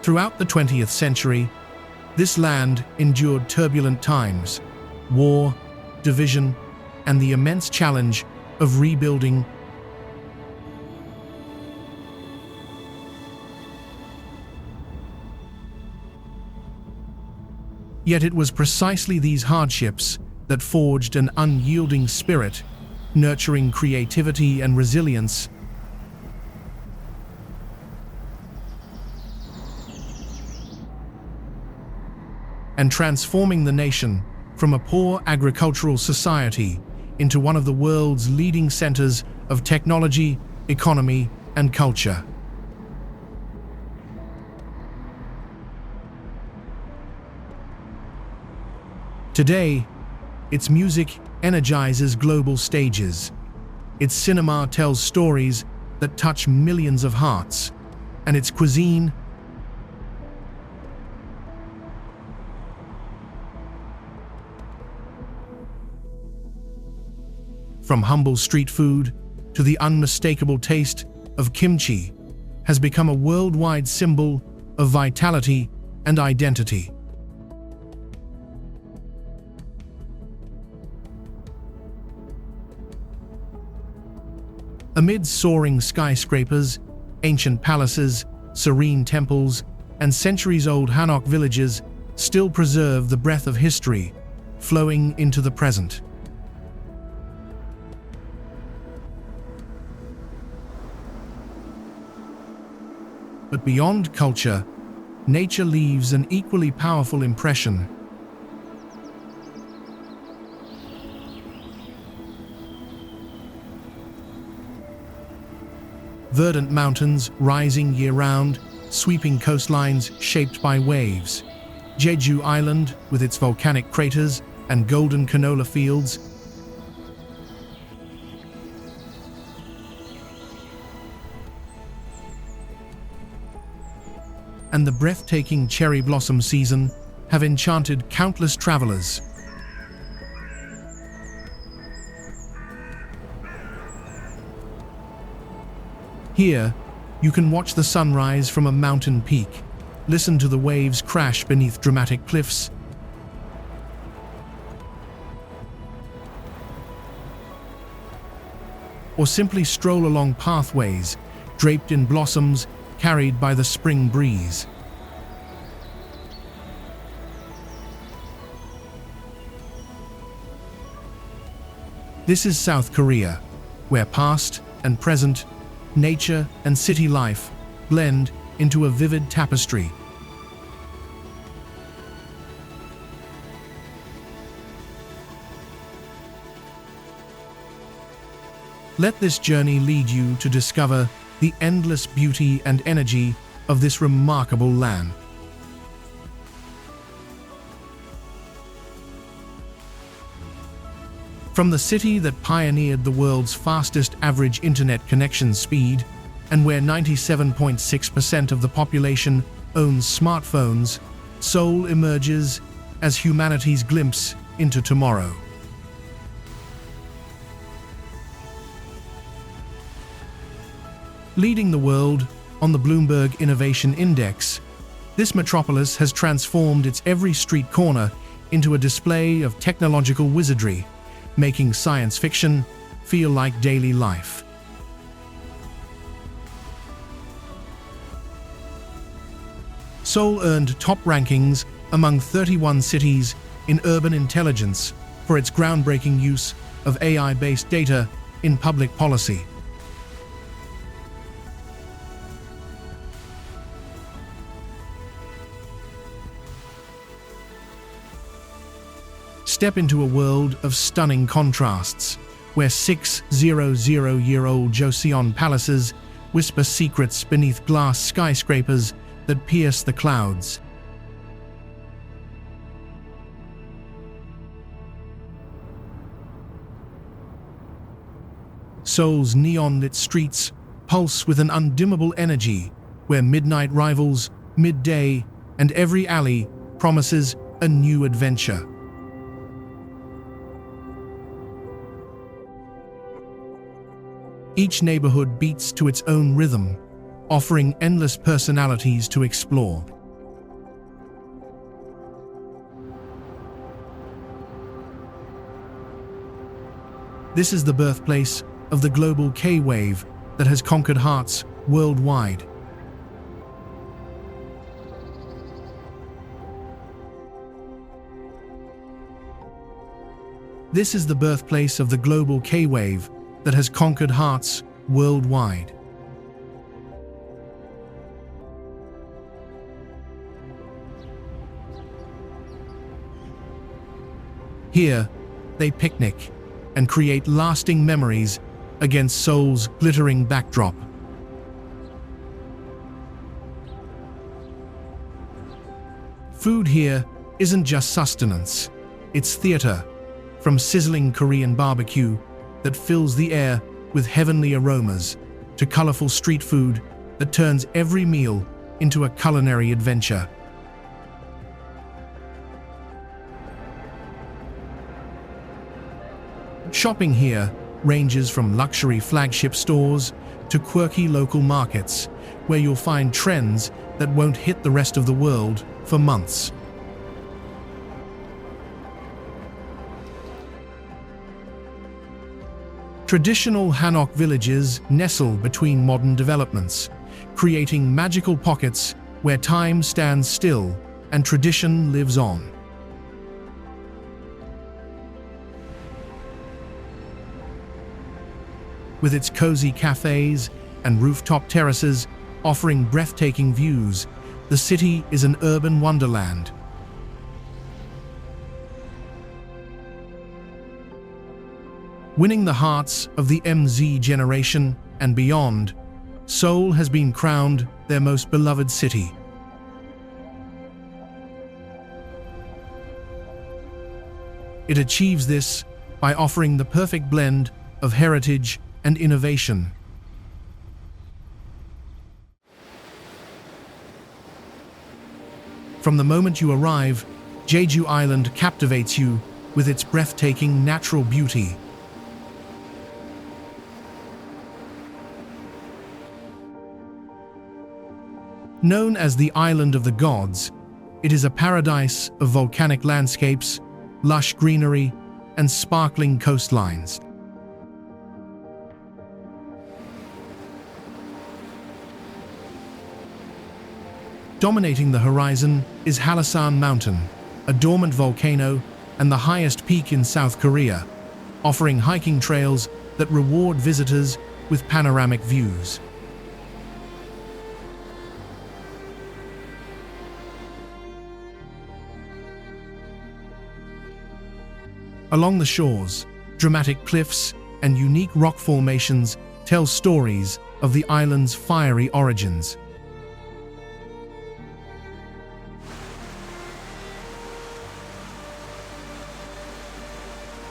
Throughout the 20th century, this land endured turbulent times, war, division, and the immense challenge of rebuilding. Yet it was precisely these hardships that forged an unyielding spirit, nurturing creativity and resilience. And transforming the nation from a poor agricultural society into one of the world's leading centers of technology, economy, and culture. Today, its music energizes global stages. Its cinema tells stories that touch millions of hearts, and its cuisine from humble street food to the unmistakable taste of kimchi has become a worldwide symbol of vitality and identity. Amid soaring skyscrapers, ancient palaces, serene temples, and centuries-old Hanok villages still preserve the breath of history, flowing into the present. But beyond culture, nature leaves an equally powerful impression. Verdant mountains rising year-round, sweeping coastlines shaped by waves. Jeju Island with its volcanic craters and golden canola fields. And the breathtaking cherry blossom season have enchanted countless travelers. Here, you can watch the sunrise from a mountain peak, listen to the waves crash beneath dramatic cliffs, or simply stroll along pathways draped in blossoms carried by the spring breeze. This is South Korea, where past and present, nature and city life blend into a vivid tapestry. Let this journey lead you to discover the endless beauty and energy of this remarkable land. From the city that pioneered the world's fastest average internet connection speed, and where 97.6% of the population owns smartphones, Seoul emerges as humanity's glimpse into tomorrow. Leading the world on the Bloomberg Innovation Index, this metropolis has transformed its every street corner into a display of technological wizardry, making science fiction feel like daily life. Seoul earned top rankings among 31 cities in urban intelligence for its groundbreaking use of AI-based data in public policy. Step into a world of stunning contrasts, where 600-year-old Joseon palaces whisper secrets beneath glass skyscrapers that pierce the clouds. Seoul's neon-lit streets pulse with an undimmable energy, where midnight rivals, midday, and every alley promises a new adventure. Each neighborhood beats to its own rhythm, offering endless personalities to explore. This is the birthplace of the global K-wave that has conquered hearts worldwide. This is the birthplace of the global K-wave that has conquered hearts worldwide. Here, they picnic and create lasting memories against Seoul's glittering backdrop. Food here isn't just sustenance, it's theater, from sizzling Korean barbecue that fills the air with heavenly aromas to colorful street food that turns every meal into a culinary adventure. Shopping here ranges from luxury flagship stores to quirky local markets, where you'll find trends that won't hit the rest of the world for months. Traditional Hanok villages nestle between modern developments, creating magical pockets where time stands still and tradition lives on. With its cozy cafes and rooftop terraces offering breathtaking views, the city is an urban wonderland. Winning the hearts of the MZ generation and beyond, Seoul has been crowned their most beloved city. It achieves this by offering the perfect blend of heritage and innovation. From the moment you arrive, Jeju Island captivates you with its breathtaking natural beauty. Known as the Island of the Gods, it is a paradise of volcanic landscapes, lush greenery, and sparkling coastlines. Dominating the horizon is Halasan Mountain, a dormant volcano and the highest peak in South Korea, offering hiking trails that reward visitors with panoramic views. Along the shores, dramatic cliffs and unique rock formations tell stories of the island's fiery origins.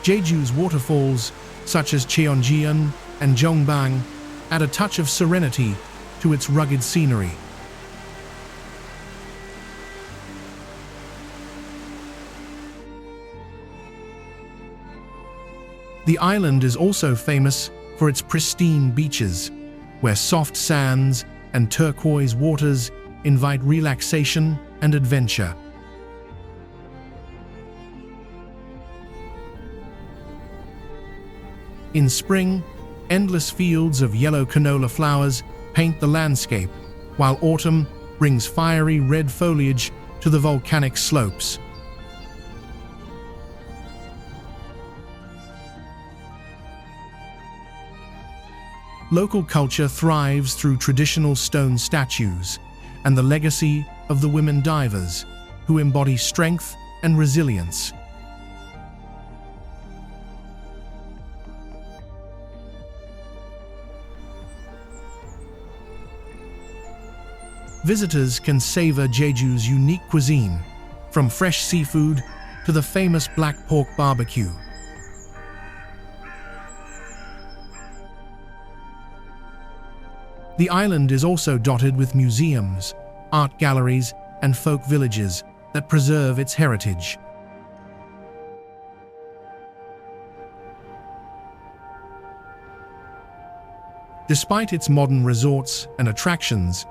Jeju's waterfalls, such as Cheonjeon and Jeongbang, add a touch of serenity to its rugged scenery. The island is also famous for its pristine beaches, where soft sands and turquoise waters invite relaxation and adventure. In spring, endless fields of yellow canola flowers paint the landscape, while autumn brings fiery red foliage to the volcanic slopes. Local culture thrives through traditional stone statues and the legacy of the women divers, who embody strength and resilience. Visitors can savor Jeju's unique cuisine, from fresh seafood to the famous black pork barbecue. The island is also dotted with museums, art galleries, and folk villages that preserve its heritage. Despite its modern resorts and attractions,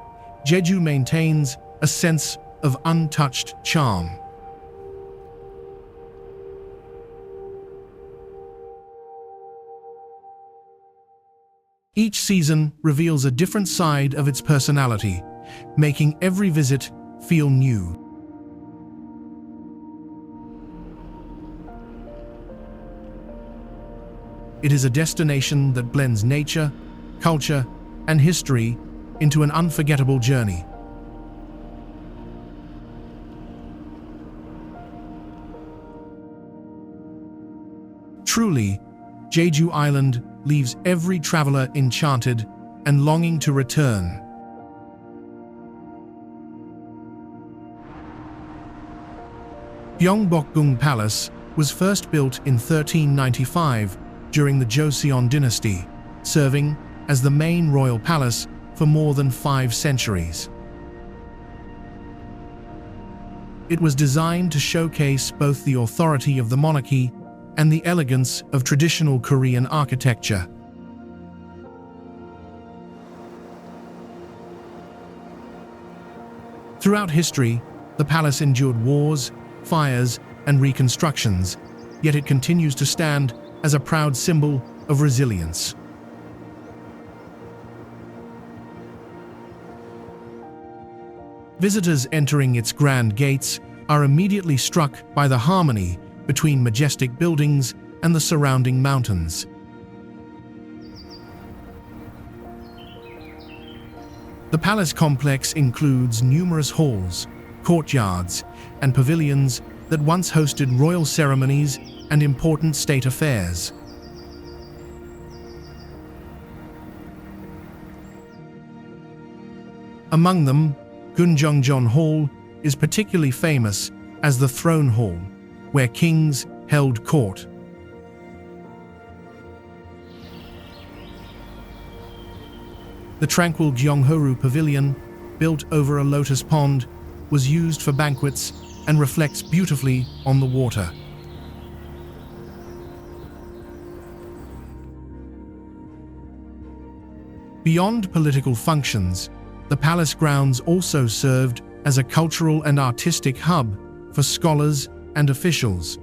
Jeju maintains a sense of untouched charm. Each season reveals a different side of its personality, making every visit feel new. It is a destination that blends nature, culture, and history into an unforgettable journey. Truly, Jeju Island leaves every traveler enchanted and longing to return. Gyeongbokgung Palace was first built in 1395 during the Joseon dynasty, serving as the main royal palace for more than 5 centuries. It was designed to showcase both the authority of the monarchy and the elegance of traditional Korean architecture. Throughout history, the palace endured wars, fires, and reconstructions, yet it continues to stand as a proud symbol of resilience. Visitors entering its grand gates are immediately struck by the harmony between majestic buildings and the surrounding mountains. The palace complex includes numerous halls, courtyards, and pavilions that once hosted royal ceremonies and important state affairs. Among them, Gunjeongjeon Hall is particularly famous as the throne hall, where kings held court. The tranquil Gyeonghoru Pavilion, built over a lotus pond, was used for banquets and reflects beautifully on the water. Beyond political functions, the palace grounds also served as a cultural and artistic hub for scholars and officials.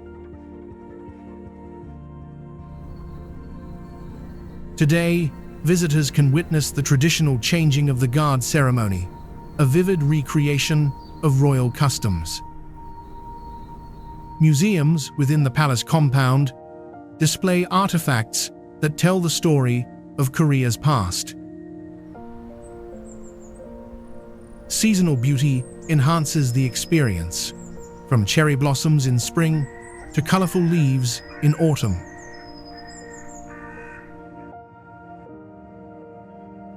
Today, visitors can witness the traditional changing of the guard ceremony, a vivid recreation of royal customs. Museums within the palace compound display artifacts that tell the story of Korea's past. Seasonal beauty enhances the experience, from cherry blossoms in spring to colorful leaves in autumn.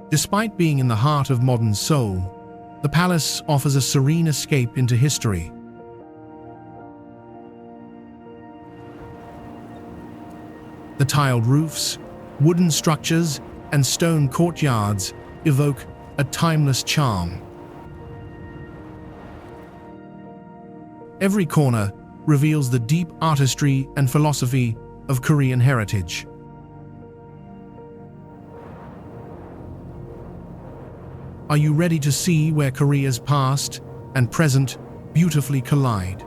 Despite being in the heart of modern Seoul, the palace offers a serene escape into history. The tiled roofs, wooden structures, and stone courtyards evoke a timeless charm. Every corner reveals the deep artistry and philosophy of Korean heritage. Are you ready to see where Korea's past and present beautifully collide?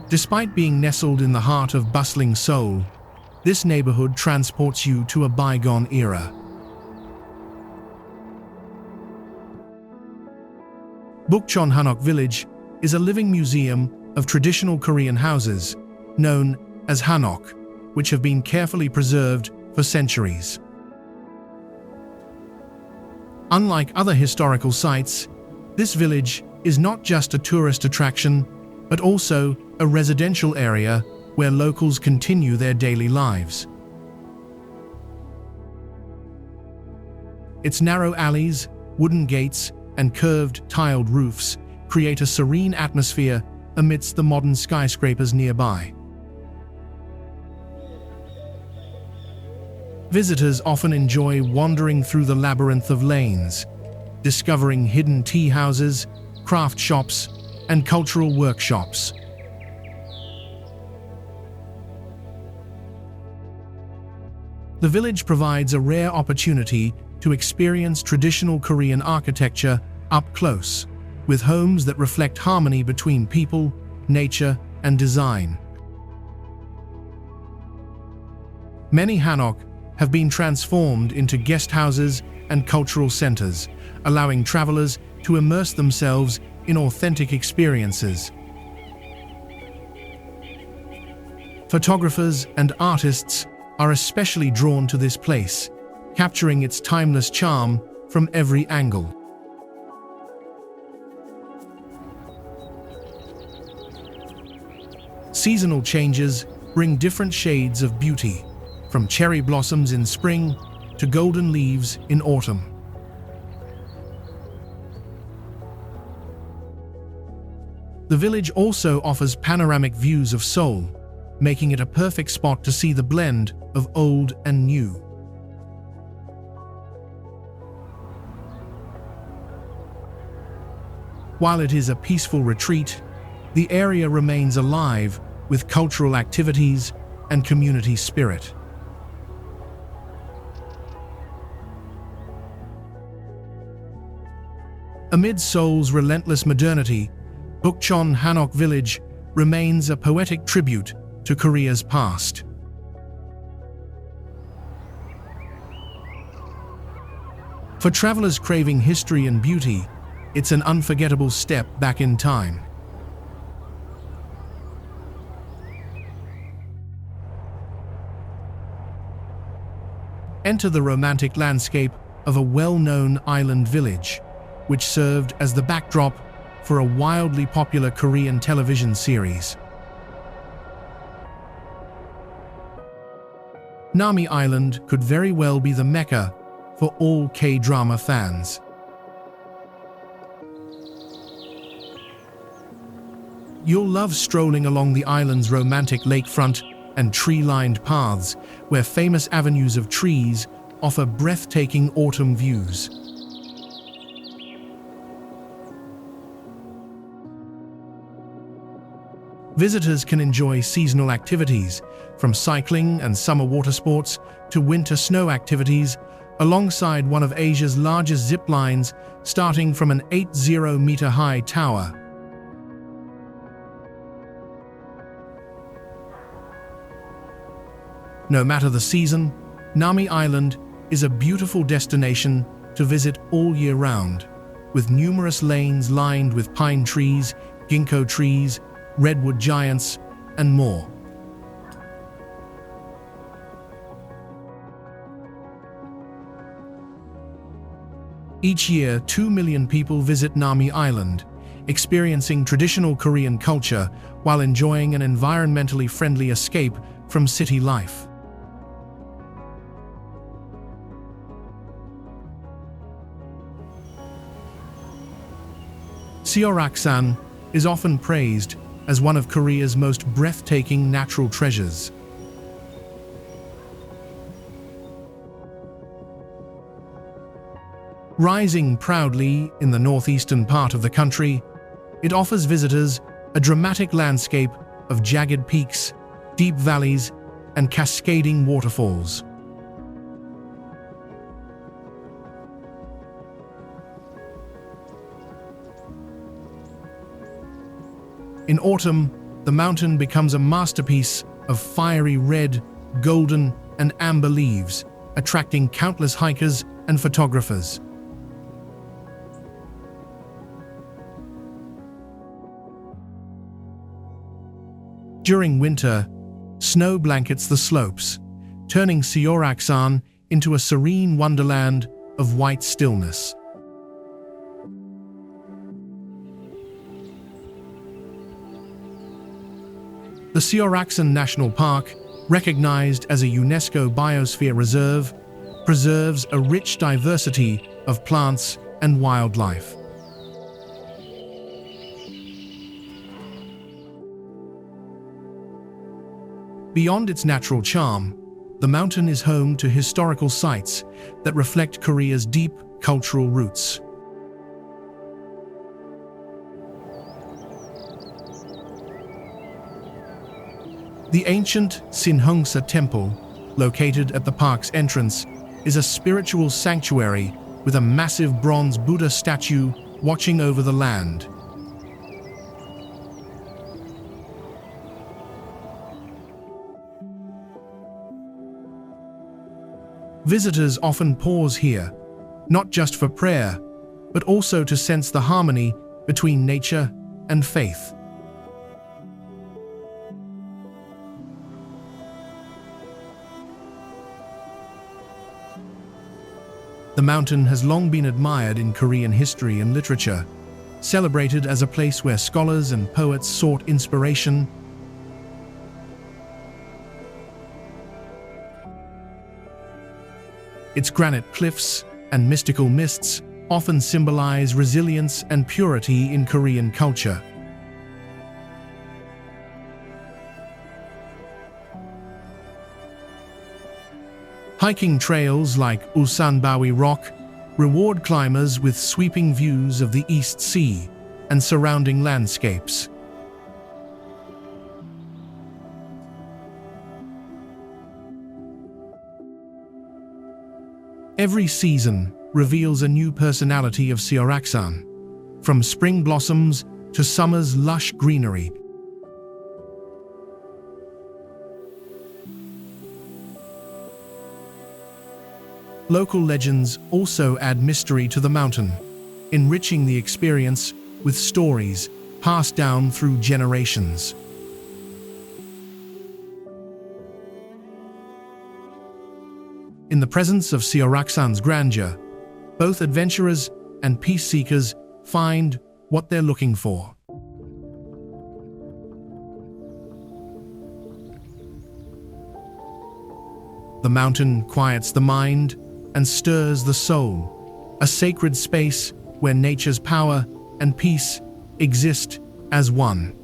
Despite being nestled in the heart of bustling Seoul, this neighborhood transports you to a bygone era. Bukchon Hanok Village is a living museum of traditional Korean houses, known as Hanok, which have been carefully preserved for centuries. Unlike other historical sites, this village is not just a tourist attraction, but also a residential area where locals continue their daily lives. Its narrow alleys, wooden gates, and curved, tiled roofs create a serene atmosphere amidst the modern skyscrapers nearby. Visitors often enjoy wandering through the labyrinth of lanes, discovering hidden tea houses, craft shops, and cultural workshops. The village provides a rare opportunity to experience traditional Korean architecture up close, with homes that reflect harmony between people, nature, and design. Many hanok have been transformed into guest houses and cultural centers, allowing travelers to immerse themselves in authentic experiences. Photographers and artists are especially drawn to this place, capturing its timeless charm from every angle. Seasonal changes bring different shades of beauty, from cherry blossoms in spring to golden leaves in autumn. The village also offers panoramic views of Seoul, making it a perfect spot to see the blend of old and new. While it is a peaceful retreat, the area remains alive with cultural activities and community spirit. Amid Seoul's relentless modernity, Bukchon Hanok Village remains a poetic tribute to Korea's past. For travelers craving history and beauty, it's an unforgettable step back in time. Enter the romantic landscape of a well-known island village, which served as the backdrop for a wildly popular Korean television series. Nami Island could very well be the mecca for all K-drama fans. You'll love strolling along the island's romantic lakefront and tree-lined paths, where famous avenues of trees offer breathtaking autumn views. Visitors can enjoy seasonal activities, from cycling and summer water sports to winter snow activities, alongside one of Asia's largest zip lines, starting from an 80-meter-high tower. No matter the season, Nami Island is a beautiful destination to visit all year round, with numerous lanes lined with pine trees, ginkgo trees, redwood giants, and more. Each year, 2 million people visit Nami Island, experiencing traditional Korean culture while enjoying an environmentally friendly escape from city life. Seoraksan is often praised as one of Korea's most breathtaking natural treasures. Rising proudly in the northeastern part of the country, it offers visitors a dramatic landscape of jagged peaks, deep valleys, and cascading waterfalls. In autumn, the mountain becomes a masterpiece of fiery red, golden, and amber leaves, attracting countless hikers and photographers. During winter, snow blankets the slopes, turning Seoraksan into a serene wonderland of white stillness. The Seoraksan National Park, recognized as a UNESCO Biosphere Reserve, preserves a rich diversity of plants and wildlife. Beyond its natural charm, the mountain is home to historical sites that reflect Korea's deep cultural roots. The ancient Sinhungsa Temple, located at the park's entrance, is a spiritual sanctuary with a massive bronze Buddha statue watching over the land. Visitors often pause here, not just for prayer, but also to sense the harmony between nature and faith. The mountain has long been admired in Korean history and literature, celebrated as a place where scholars and poets sought inspiration. Its granite cliffs and mystical mists often symbolize resilience and purity in Korean culture. Hiking trails like Ulsanbawi Rock reward climbers with sweeping views of the East Sea and surrounding landscapes. Every season reveals a new personality of Seoraksan, from spring blossoms to summer's lush greenery. Local legends also add mystery to the mountain, enriching the experience with stories passed down through generations. In the presence of Seoraksan's grandeur, both adventurers and peace seekers find what they're looking for. The mountain quiets the mind and stirs the soul, a sacred space where nature's power and peace exist as one.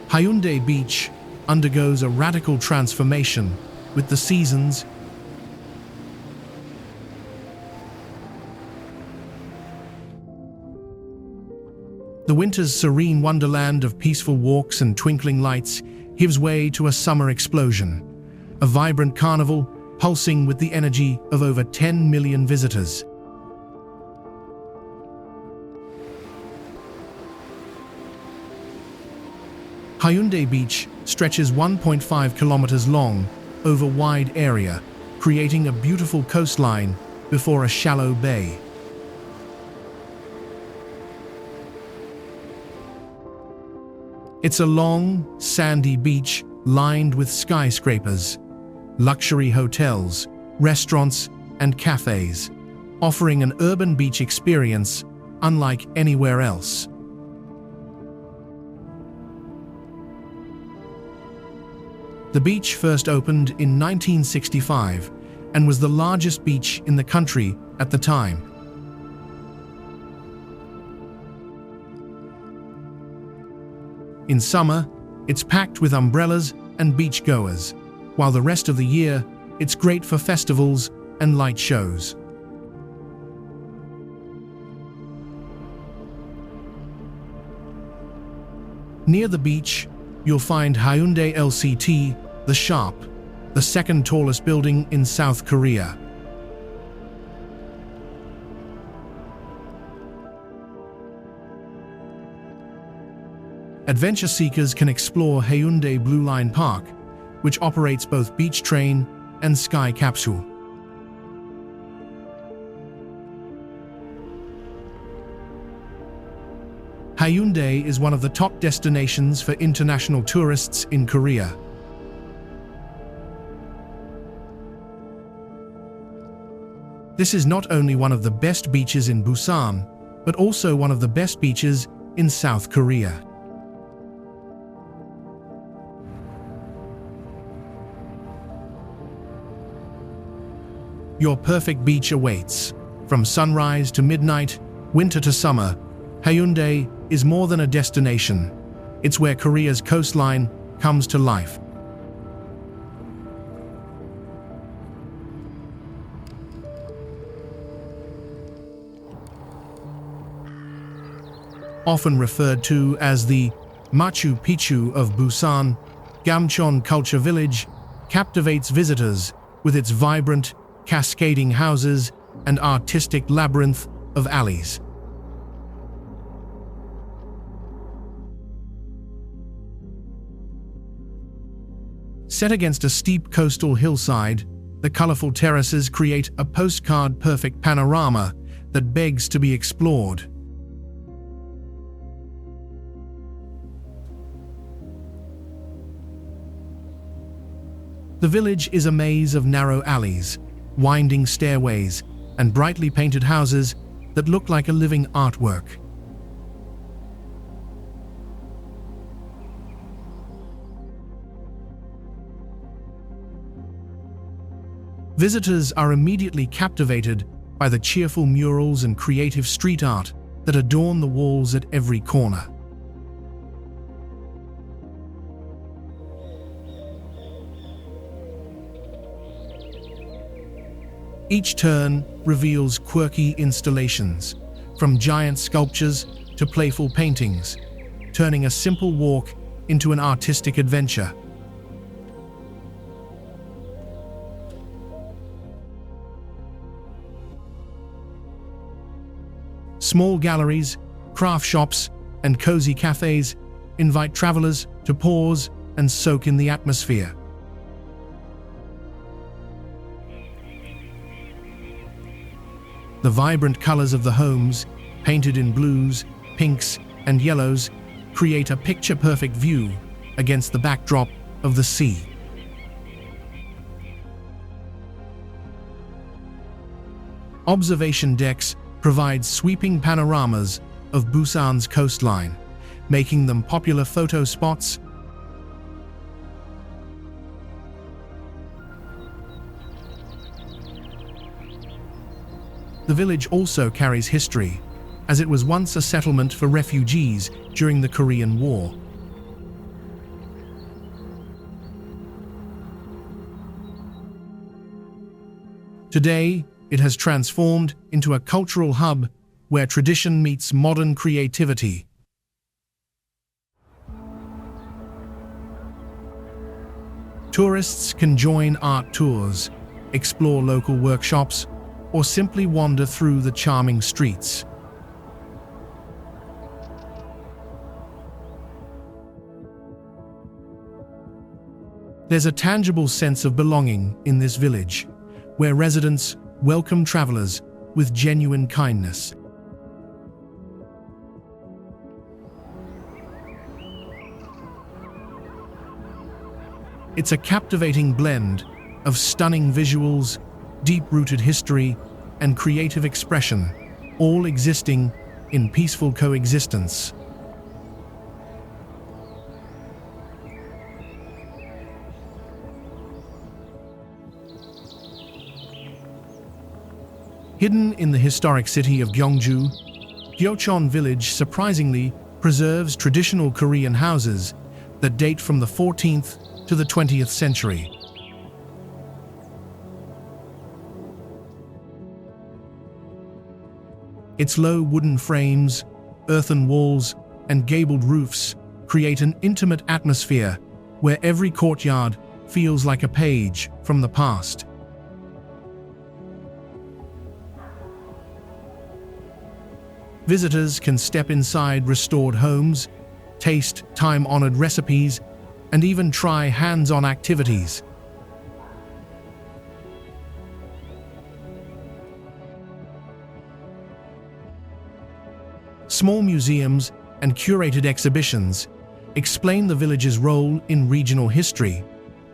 Haeundae Beach undergoes a radical transformation with the seasons. The winter's serene wonderland of peaceful walks and twinkling lights gives way to a summer explosion, a vibrant carnival pulsing with the energy of over 10 million visitors. Haeundae Beach stretches 1.5 kilometers long over a wide area, creating a beautiful coastline before a shallow bay. It's a long, sandy beach lined with skyscrapers, luxury hotels, restaurants, and cafes, offering an urban beach experience unlike anywhere else. The beach first opened in 1965 and was the largest beach in the country at the time. In summer, it's packed with umbrellas and beachgoers, while the rest of the year, it's great for festivals and light shows. Near the beach, you'll find Haeundae LCT, the Sharp, the second tallest building in South Korea. Adventure seekers can explore Haeundae Blue Line Park, which operates both beach train and sky capsule. Haeundae is one of the top destinations for international tourists in Korea. This is not only one of the best beaches in Busan, but also one of the best beaches in South Korea. Your perfect beach awaits. From sunrise to midnight, winter to summer, Haeundae is more than a destination. It's where Korea's coastline comes to life. often referred to as the Machu Picchu of Busan, Gamcheon Culture Village captivates visitors with its vibrant, cascading houses and artistic labyrinth of alleys. Set against a steep coastal hillside, the colorful terraces create a postcard-perfect panorama that begs to be explored. The village is a maze of narrow alleys, winding stairways, and brightly painted houses that look like a living artwork. Visitors are immediately captivated by the cheerful murals and creative street art that adorn the walls at every corner. Each turn reveals quirky installations, from giant sculptures to playful paintings, turning a simple walk into an artistic adventure. Small galleries, craft shops, and cozy cafes invite travelers to pause and soak in the atmosphere. The vibrant colors of the homes, painted in blues, pinks, and yellows, create a picture-perfect view against the backdrop of the sea. Observation decks provide sweeping panoramas of Busan's coastline, making them popular photo spots. The village also carries history, as it was once a settlement for refugees during the Korean War. Today, it has transformed into a cultural hub where tradition meets modern creativity. Tourists can join art tours, explore local workshops, or simply wander through the charming streets. There's a tangible sense of belonging in this village, where residents welcome travelers with genuine kindness. It's a captivating blend of stunning visuals, deep-rooted history, and creative expression, all existing in peaceful coexistence. Hidden in the historic city of Gyeongju, Gyeocheon Village surprisingly preserves traditional Korean houses that date from the 14th to the 20th century. Its low wooden frames, earthen walls, and gabled roofs create an intimate atmosphere where every courtyard feels like a page from the past. Visitors can step inside restored homes, taste time-honored recipes, and even try hands-on activities. Small museums and curated exhibitions explain the village's role in regional history,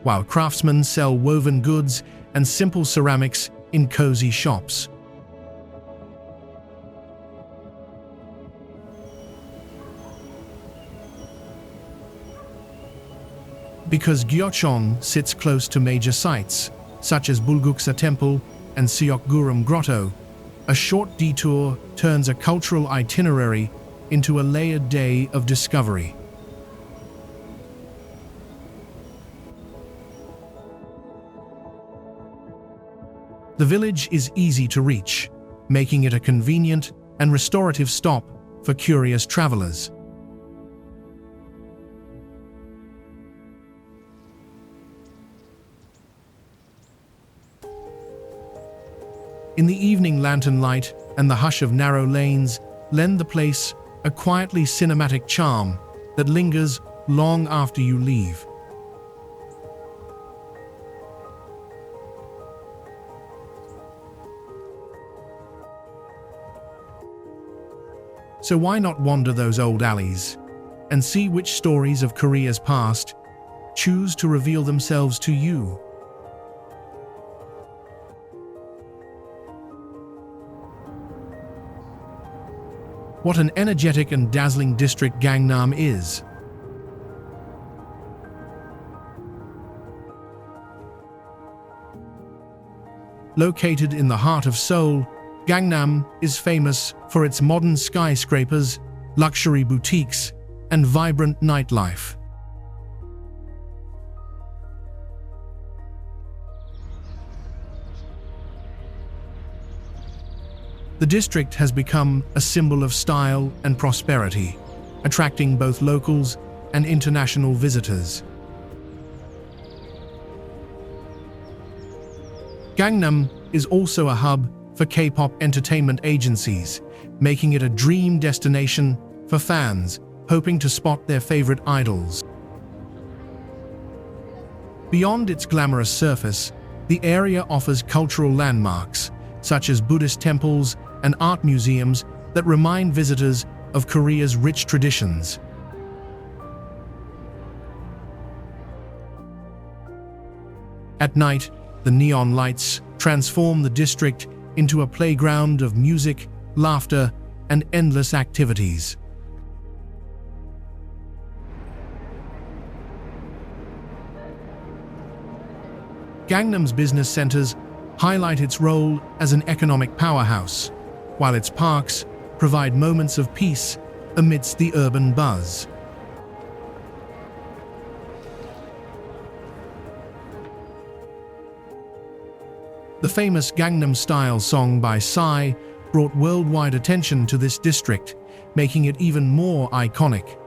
while craftsmen sell woven goods and simple ceramics in cozy shops. Because Gyeocheon sits close to major sites, such as Bulguksa Temple and Seokguram Grotto, a short detour turns a cultural itinerary into a layered day of discovery. The village is easy to reach, making it a convenient and restorative stop for curious travelers. In the evening, lantern light and the hush of narrow lanes lend the place a quietly cinematic charm that lingers long after you leave. So why not wander those old alleys and see which stories of Korea's past choose to reveal themselves to you? What an energetic and dazzling district Gangnam is. Located in the heart of Seoul, Gangnam is famous for its modern skyscrapers, luxury boutiques, and vibrant nightlife. The district has become a symbol of style and prosperity, attracting both locals and international visitors. Gangnam is also a hub for K-pop entertainment agencies, making it a dream destination for fans hoping to spot their favorite idols. Beyond its glamorous surface, the area offers cultural landmarks, such as Buddhist temples and art museums that remind visitors of Korea's rich traditions. At night, the neon lights transform the district into a playground of music, laughter, and endless activities. Gangnam's business centers highlight its role as an economic powerhouse, while its parks provide moments of peace amidst the urban buzz. The famous Gangnam Style song by Psy brought worldwide attention to this district, making it even more iconic.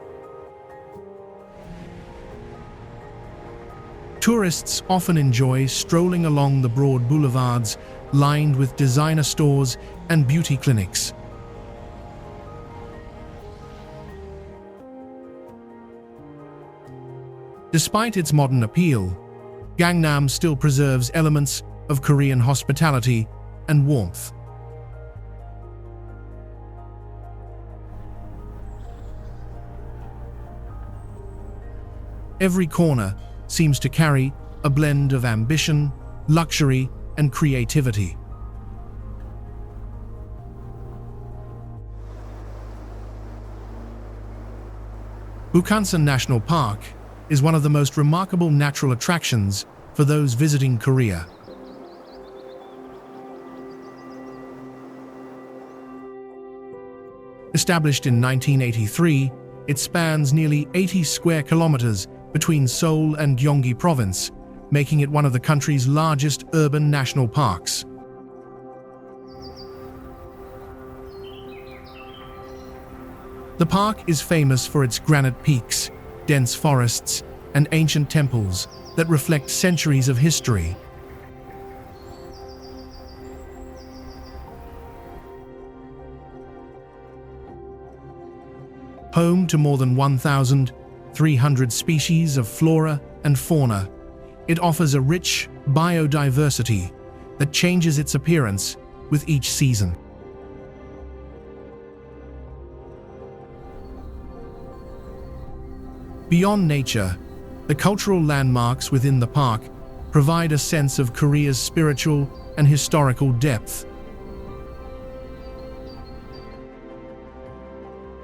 Tourists often enjoy strolling along the broad boulevards lined with designer stores and beauty clinics. Despite its modern appeal, Gangnam still preserves elements of Korean hospitality and warmth. Every corner seems to carry a blend of ambition, luxury, and creativity. Bukhansan National Park is one of the most remarkable natural attractions for those visiting Korea. Established in 1983, it spans nearly 80 square kilometers between Seoul and Gyeonggi Province, making it one of the country's largest urban national parks. The park is famous for its granite peaks, dense forests, and ancient temples that reflect centuries of history. Home to more than 1,300 species of flora and fauna, it offers a rich biodiversity that changes its appearance with each season. Beyond nature, the cultural landmarks within the park provide a sense of Korea's spiritual and historical depth.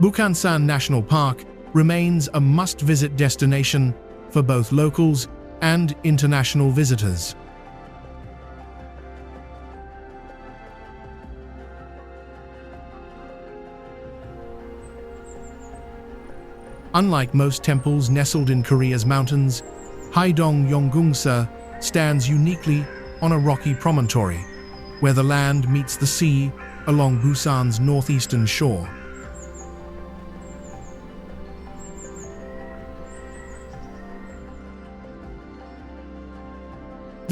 Bukhansan National Park remains a must-visit destination for both locals and international visitors. Unlike most temples nestled in Korea's mountains, Haedong Yeonggungsa stands uniquely on a rocky promontory, where the land meets the sea along Busan's northeastern shore.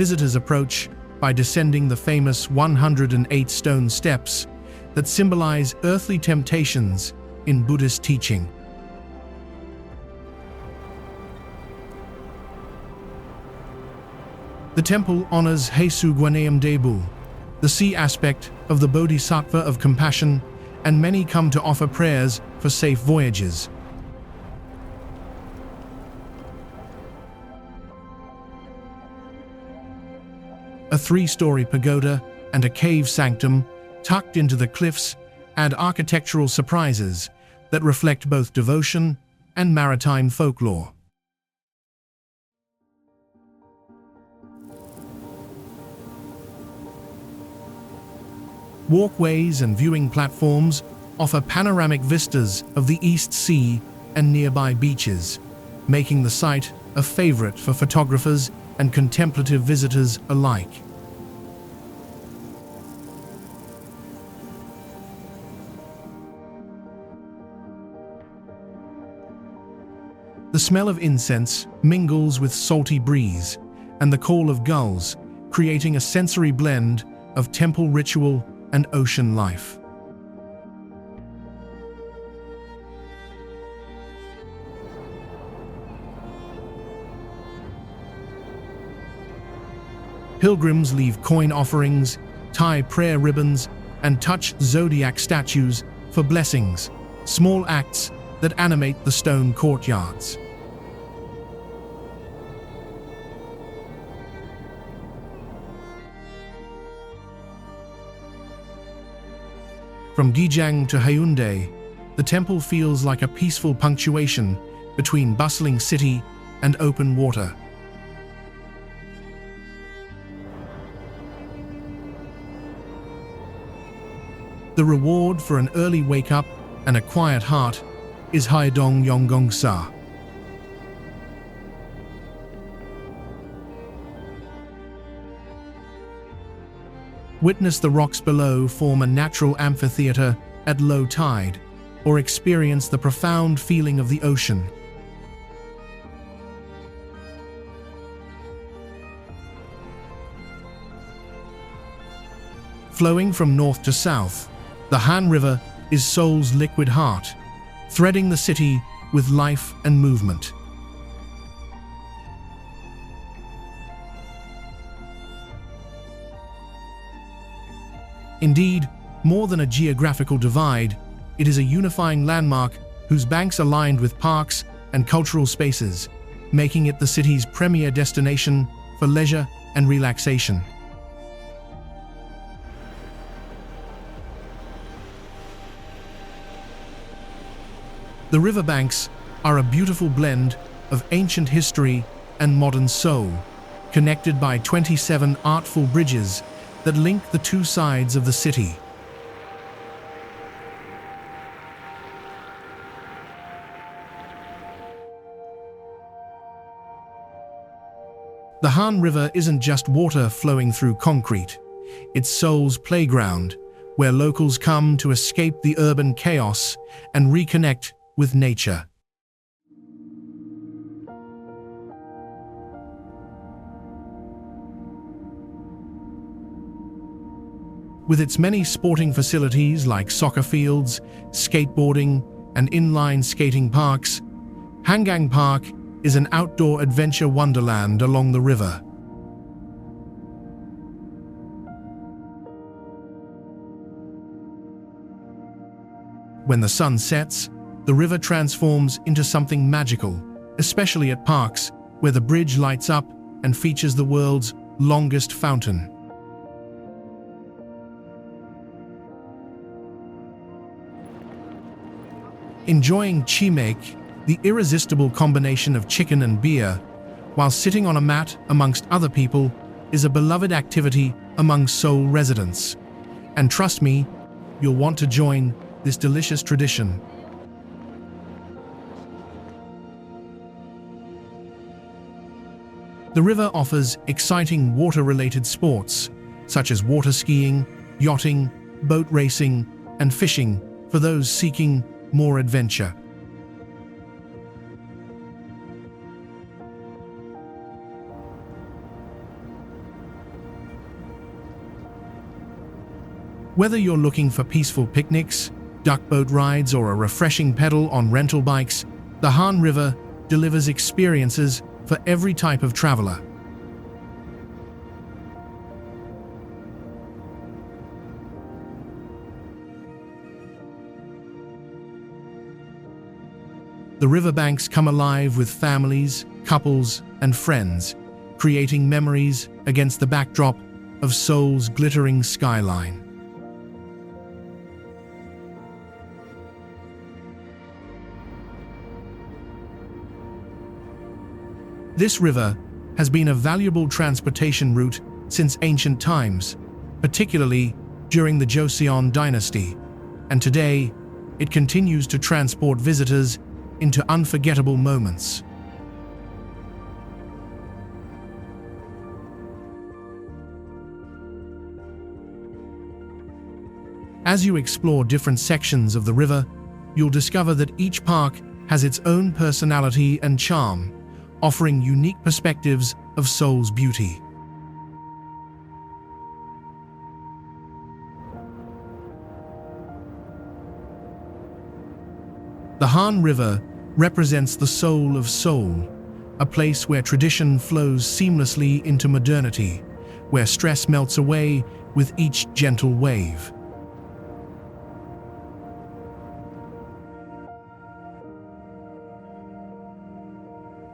Visitors approach by descending the famous 108 stone steps that symbolize earthly temptations in Buddhist teaching. The temple honors Hesu Guanayam Debu, the sea aspect of the Bodhisattva of compassion, and many come to offer prayers for safe voyages. A 3-story pagoda and a cave sanctum tucked into the cliffs add architectural surprises that reflect both devotion and maritime folklore. Walkways and viewing platforms offer panoramic vistas of the East Sea and nearby beaches, making the site a favorite for photographers and contemplative visitors alike. The smell of incense mingles with salty breeze and the call of gulls, creating a sensory blend of temple ritual and ocean life. Pilgrims leave coin offerings, tie prayer ribbons, and touch zodiac statues for blessings, small acts that animate the stone courtyards. From Gijang to Haeundae, the temple feels like a peaceful punctuation between bustling city and open water. The reward for an early wake-up and a quiet heart is Haedong Yonggong Sa. Witness the rocks below form a natural amphitheater at low tide, or experience the profound feeling of the ocean. Flowing from north to south, the Han River is Seoul's liquid heart, threading the city with life and movement. Indeed, more than a geographical divide, it is a unifying landmark whose banks are lined with parks and cultural spaces, making it the city's premier destination for leisure and relaxation. The riverbanks are a beautiful blend of ancient history and modern Seoul, connected by 27 artful bridges that link the two sides of the city. The Han River isn't just water flowing through concrete. It's Seoul's playground, where locals come to escape the urban chaos and reconnect with nature. With its many sporting facilities like soccer fields, skateboarding, and inline skating parks, Hangang Park is an outdoor adventure wonderland along the river. When the sun sets, the river transforms into something magical, especially at parks where the bridge lights up and features the world's longest fountain. Enjoying chimek, the irresistible combination of chicken and beer, while sitting on a mat amongst other people, is a beloved activity among Seoul residents. And trust me, you'll want to join this delicious tradition. The river offers exciting water-related sports, such as water skiing, yachting, boat racing, and fishing for those seeking more adventure. Whether you're looking for peaceful picnics, duckboat rides, or a refreshing pedal on rental bikes, the Han River delivers experiences for every type of traveler. The riverbanks come alive with families, couples, and friends, creating memories against the backdrop of Seoul's glittering skyline. This river has been a valuable transportation route since ancient times, particularly during the Joseon dynasty, and today it continues to transport visitors into unforgettable moments. As you explore different sections of the river, you'll discover that each park has its own personality and charm, offering unique perspectives of Seoul's beauty. The Han River represents the soul of Seoul, a place where tradition flows seamlessly into modernity, where stress melts away with each gentle wave.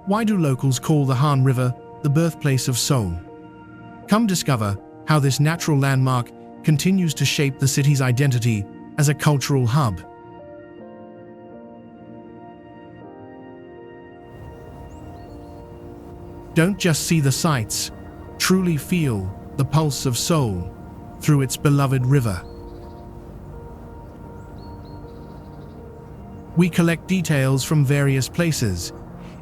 Why do locals call the Han River the birthplace of Seoul? Come discover how this natural landmark continues to shape the city's identity as a cultural hub. Don't just see the sights, truly feel the pulse of Seoul through its beloved river. We collect details from various places.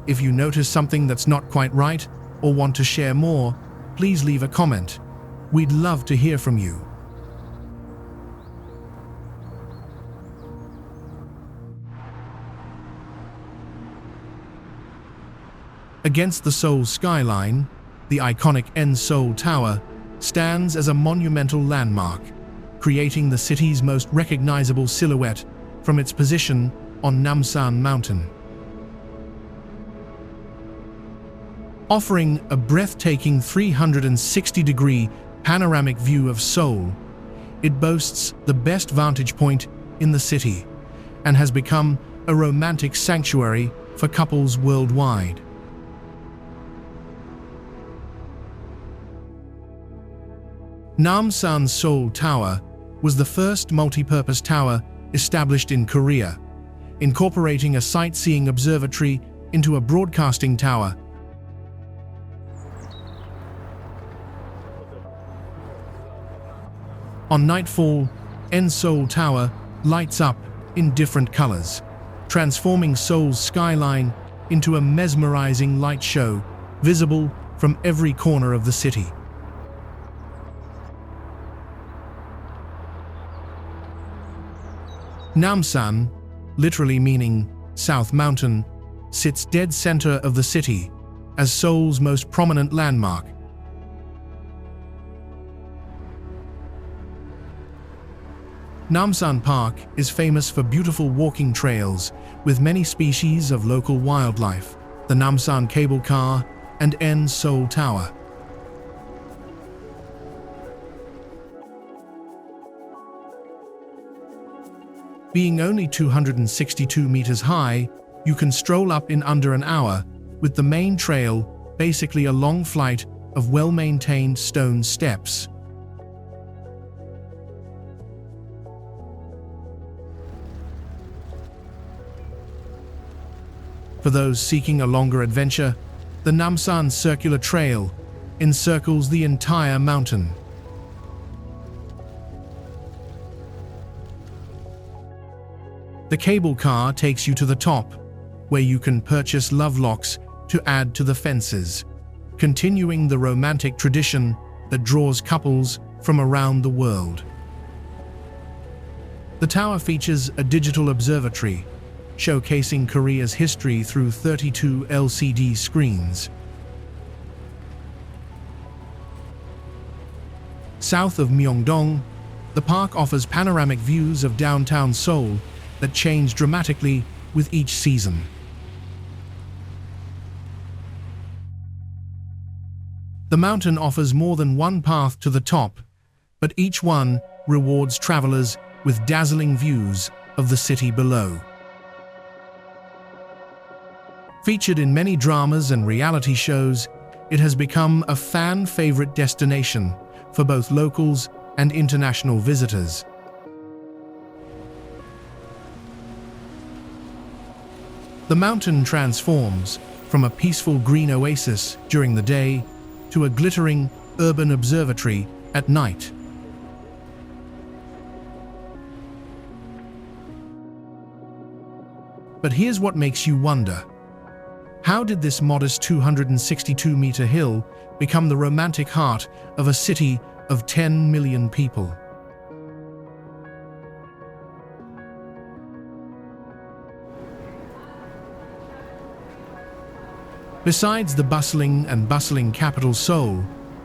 If you notice something that's not quite right or want to share more, please leave a comment. We'd love to hear from you. Against the Seoul skyline, the iconic Seoul Tower stands as a monumental landmark, creating the city's most recognizable silhouette from its position on Namsan Mountain. Offering a breathtaking 360-degree panoramic view of Seoul, it boasts the best vantage point in the city and has become a romantic sanctuary for couples worldwide. Namsan Seoul Tower was the first multi-purpose tower established in Korea, incorporating a sightseeing observatory into a broadcasting tower. On nightfall, Seoul Tower lights up in different colors, transforming Seoul's skyline into a mesmerizing light show visible from every corner of the city. Namsan, literally meaning South Mountain, sits dead center of the city as Seoul's most prominent landmark. Namsan Park is famous for beautiful walking trails with many species of local wildlife, the Namsan Cable Car and Seoul Tower. Being only 262 meters high, you can stroll up in under an hour, with the main trail basically a long flight of well-maintained stone steps. For those seeking a longer adventure, the Namsan Circular Trail encircles the entire mountain. The cable car takes you to the top, where you can purchase love locks to add to the fences, continuing the romantic tradition that draws couples from around the world. The tower features a digital observatory, showcasing Korea's history through 32 LCD screens. South of Myeongdong, The park offers panoramic views of downtown Seoul that change dramatically with each season. The mountain offers more than one path to the top, but each one rewards travelers with dazzling views of the city below. Featured in many dramas and reality shows, it has become a fan-favorite destination for both locals and international visitors. The mountain transforms from a peaceful green oasis during the day to a glittering urban observatory at night. But here's what makes you wonder. How did this modest 262-meter hill become the romantic heart of a city of 10 million people? Besides the bustling capital Seoul,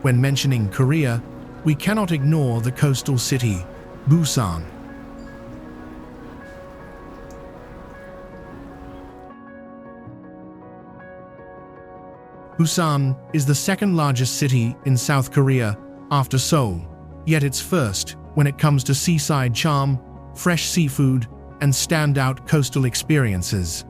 when mentioning Korea, we cannot ignore the coastal city, Busan. Busan is the second largest city in South Korea after Seoul, yet it's first when it comes to seaside charm, fresh seafood, and standout coastal experiences.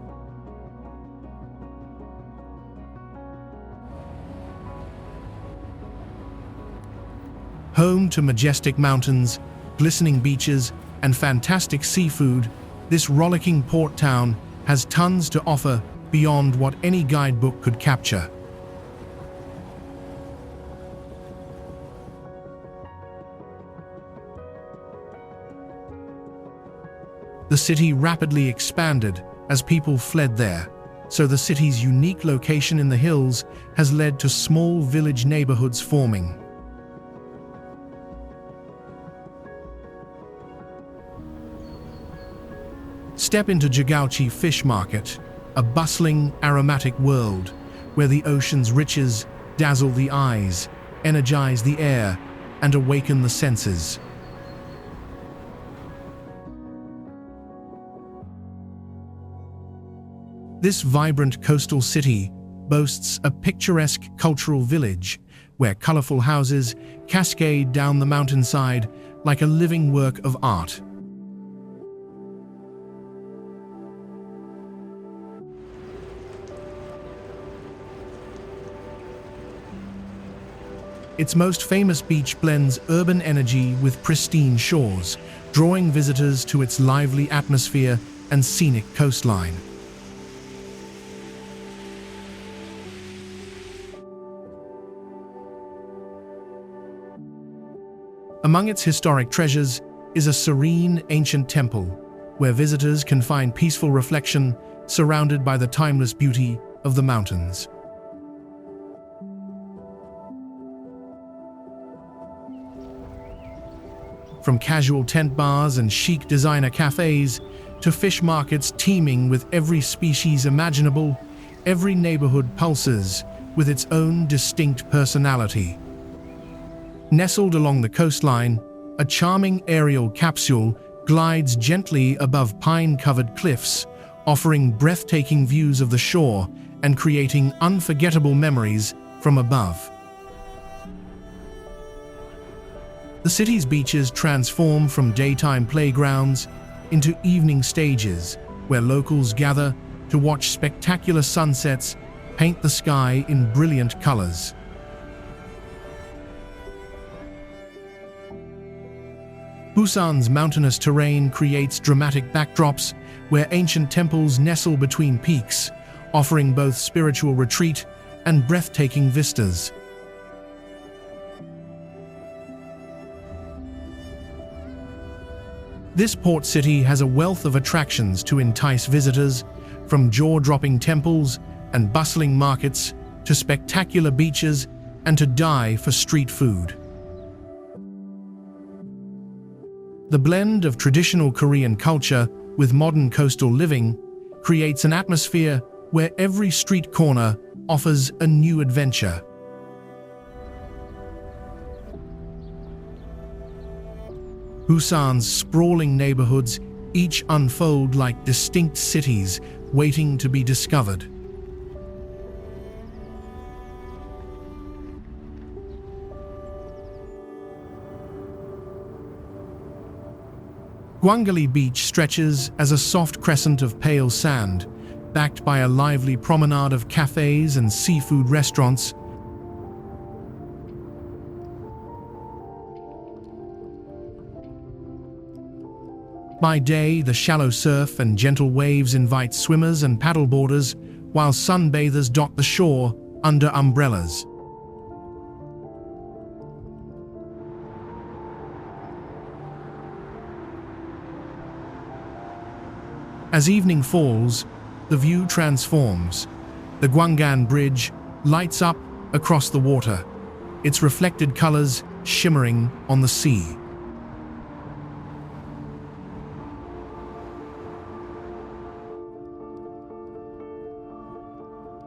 Home to majestic mountains, glistening beaches, and fantastic seafood, this rollicking port town has tons to offer beyond what any guidebook could capture. The city rapidly expanded as people fled there, so the city's unique location in the hills has led to small village neighborhoods forming. Step into Jagaochi Fish Market, a bustling, aromatic world where the ocean's riches dazzle the eyes, energize the air, and awaken the senses. This vibrant coastal city boasts a picturesque cultural village where colorful houses cascade down the mountainside like a living work of art. Its most famous beach blends urban energy with pristine shores, drawing visitors to its lively atmosphere and scenic coastline. Among its historic treasures is a serene, ancient temple, where visitors can find peaceful reflection surrounded by the timeless beauty of the mountains. From casual tent bars and chic designer cafes to fish markets teeming with every species imaginable, every neighborhood pulses with its own distinct personality. Nestled along the coastline, a charming aerial capsule glides gently above pine-covered cliffs, offering breathtaking views of the shore and creating unforgettable memories from above. The city's beaches transform from daytime playgrounds into evening stages, where locals gather to watch spectacular sunsets paint the sky in brilliant colors. Busan's mountainous terrain creates dramatic backdrops where ancient temples nestle between peaks, offering both spiritual retreat and breathtaking vistas. This port city has a wealth of attractions to entice visitors, from jaw-dropping temples and bustling markets to spectacular beaches and to die for street food. The blend of traditional Korean culture with modern coastal living creates an atmosphere where every street corner offers a new adventure. Busan's sprawling neighborhoods each unfold like distinct cities waiting to be discovered. Gwangali Beach stretches as a soft crescent of pale sand, backed by a lively promenade of cafes and seafood restaurants. By day, the shallow surf and gentle waves invite swimmers and paddleboarders, while sunbathers dot the shore under umbrellas. As evening falls, the view transforms. The Guangan Bridge lights up across the water, its reflected colors shimmering on the sea.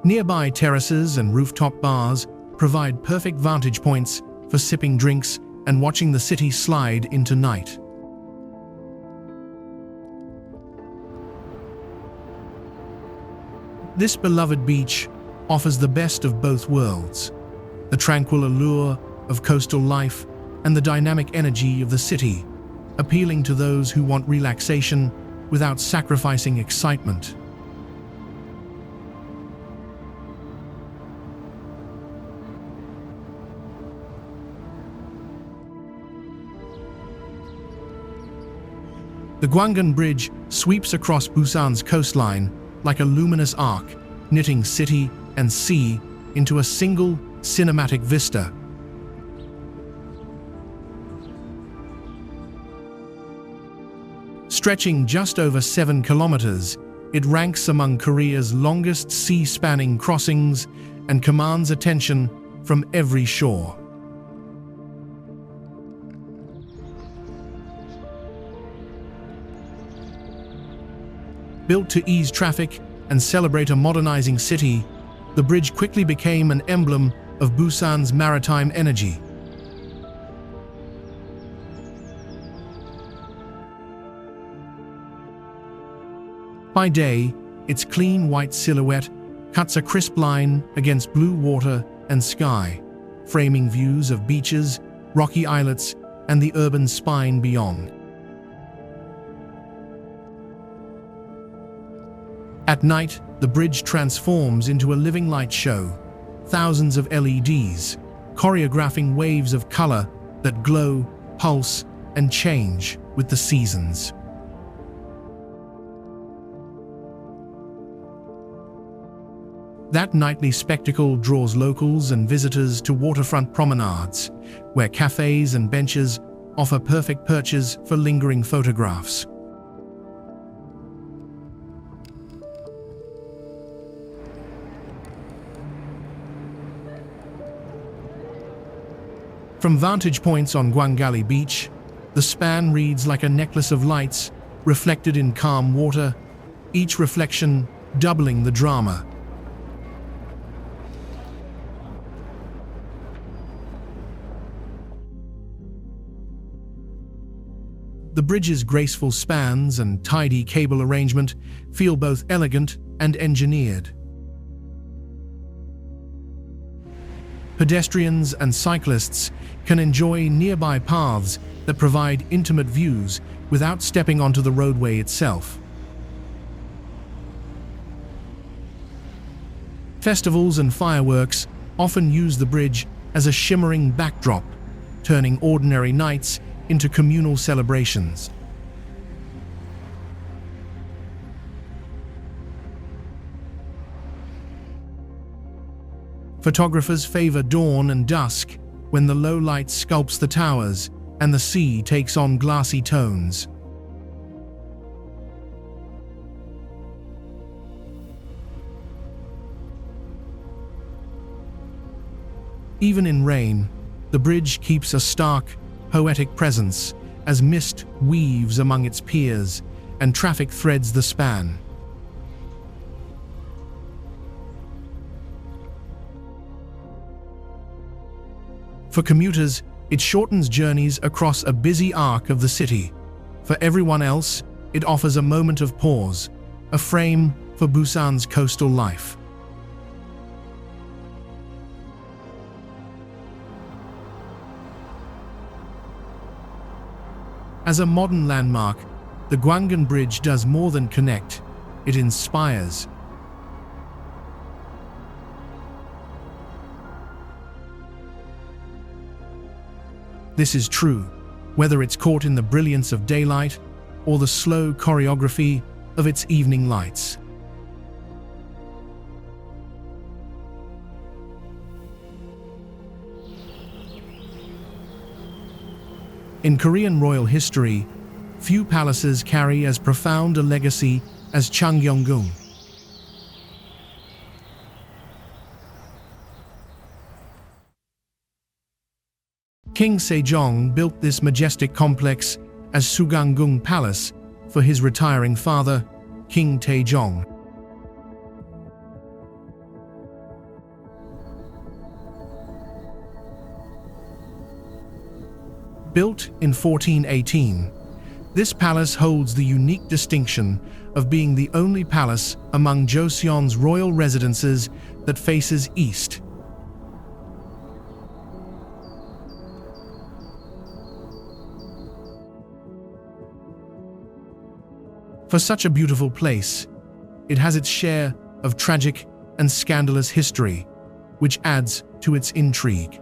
Nearby terraces and rooftop bars provide perfect vantage points for sipping drinks and watching the city slide into night. This beloved beach offers the best of both worlds, the tranquil allure of coastal life and the dynamic energy of the city, appealing to those who want relaxation without sacrificing excitement. The Guangan Bridge sweeps across Busan's coastline like a luminous arc, knitting city and sea into a single cinematic vista. Stretching just over 7 kilometers, it ranks among Korea's longest sea-spanning crossings and commands attention from every shore. Built to ease traffic and celebrate a modernizing city, the bridge quickly became an emblem of Busan's maritime energy. By day, its clean white silhouette cuts a crisp line against blue water and sky, framing views of beaches, rocky islets, and the urban spine beyond. At night, the bridge transforms into a living light show, thousands of LEDs, choreographing waves of color that glow, pulse, and change with the seasons. That nightly spectacle draws locals and visitors to waterfront promenades, where cafes and benches offer perfect perches for lingering photographs. From vantage points on Gwangali Beach, the span reads like a necklace of lights reflected in calm water, each reflection doubling the drama. The bridge's graceful spans and tidy cable arrangement feel both elegant and engineered. Pedestrians and cyclists can enjoy nearby paths that provide intimate views without stepping onto the roadway itself. Festivals and fireworks often use the bridge as a shimmering backdrop, turning ordinary nights into communal celebrations. Photographers favor dawn and dusk, when the low light sculpts the towers and the sea takes on glassy tones. Even in rain, the bridge keeps a stark, poetic presence as mist weaves among its piers and traffic threads the span. For commuters, It shortens journeys across a busy arc of the city. For everyone else, it offers a moment of pause, a frame for Busan's coastal life. As a modern landmark, the Gwangan Bridge does more than connect, it inspires. This is true, whether it's caught in the brilliance of daylight or the slow choreography of its evening lights. In Korean royal history, few palaces carry as profound a legacy as Changgyeonggung. King Sejong built this majestic complex as Sugangung Palace for his retiring father, King Taejong. Built in 1418, this palace holds the unique distinction of being the only palace among Joseon's royal residences that faces east. For such a beautiful place, it has its share of tragic and scandalous history, which adds to its intrigue.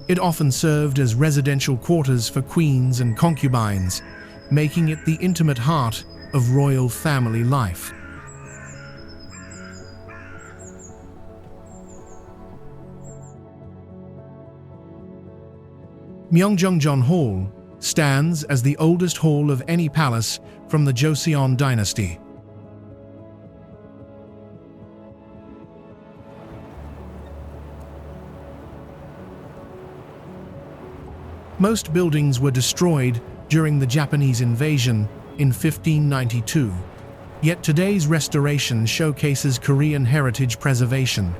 It often served as residential quarters for queens and concubines, making it the intimate heart of royal family life. Myeongjeongjeon Hall stands as the oldest hall of any palace from the Joseon dynasty. Most buildings were destroyed during the Japanese invasion in 1592, yet today's restoration showcases Korean heritage preservation.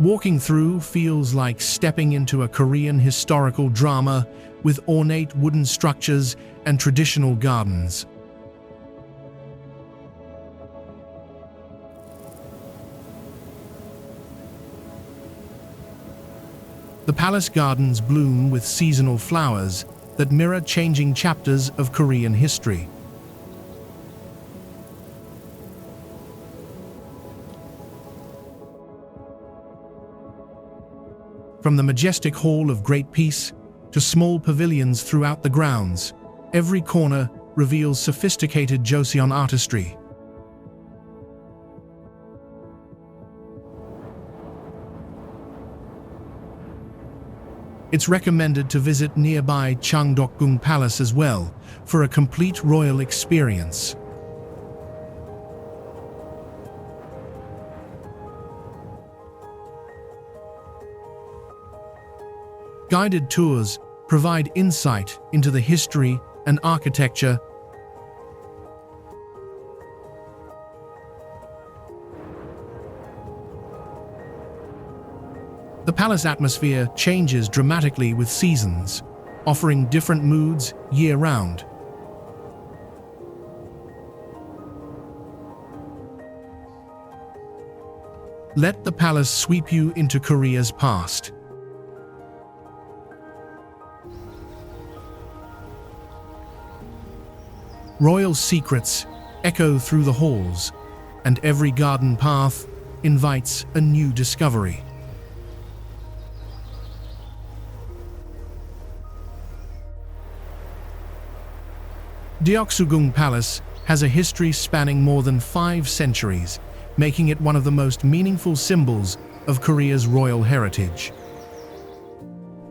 Walking through feels like stepping into a Korean historical drama with ornate wooden structures and traditional gardens. The palace gardens bloom with seasonal flowers that mirror changing chapters of Korean history. From the majestic Hall of Great Peace to small pavilions throughout the grounds, every corner reveals sophisticated Joseon artistry. It's recommended to visit nearby Changgyeonggung Palace as well for a complete royal experience. Guided tours provide insight into the history and architecture. The palace atmosphere changes dramatically with seasons, offering different moods year-round. Let the palace sweep you into Korea's past. Royal secrets echo through the halls, and every garden path invites a new discovery. Deoksugung Palace has a history spanning more than 5 centuries, making it one of the most meaningful symbols of Korea's royal heritage.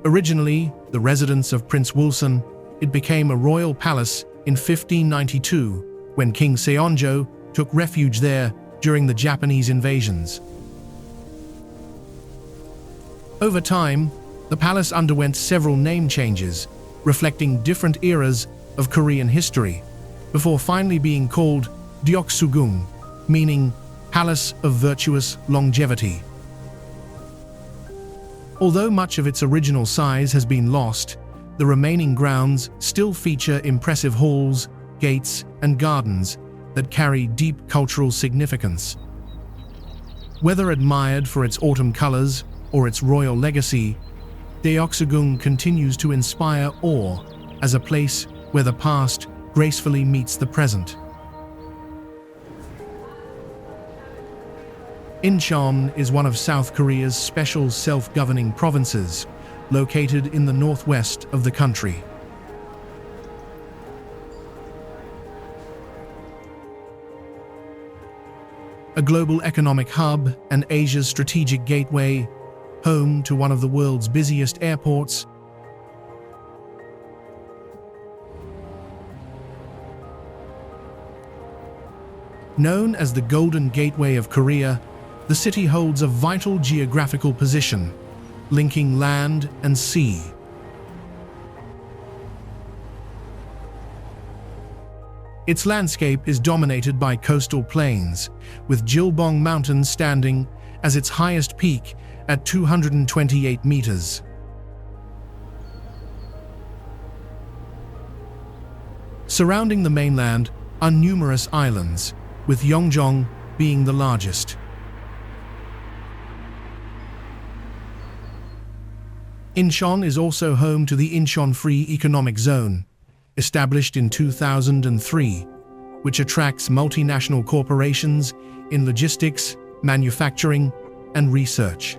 Originally the residence of Prince Wulsan, it became a royal palace in 1592 when King Seonjo took refuge there during the Japanese invasions. Over time, the palace underwent several name changes, reflecting different eras of Korean history, before finally being called Deoksugung, meaning Palace of Virtuous Longevity. Although much of its original size has been lost, the remaining grounds still feature impressive halls, gates, and gardens that carry deep cultural significance. Whether admired for its autumn colors or its royal legacy, Deoksugung continues to inspire awe as a place where the past gracefully meets the present. Incheon is one of South Korea's special self-governing provinces, located in the northwest of the country. A global economic hub and Asia's strategic gateway, home to one of the world's busiest airports, known as the Golden Gateway of Korea, the city holds a vital geographical position, linking land and sea. Its landscape is dominated by coastal plains, with Jilbong Mountain standing as its highest peak at 228 meters. Surrounding the mainland are numerous islands, with Yeongjong being the largest. Incheon is also home to the Incheon Free Economic Zone, established in 2003, which attracts multinational corporations in logistics, manufacturing, and research.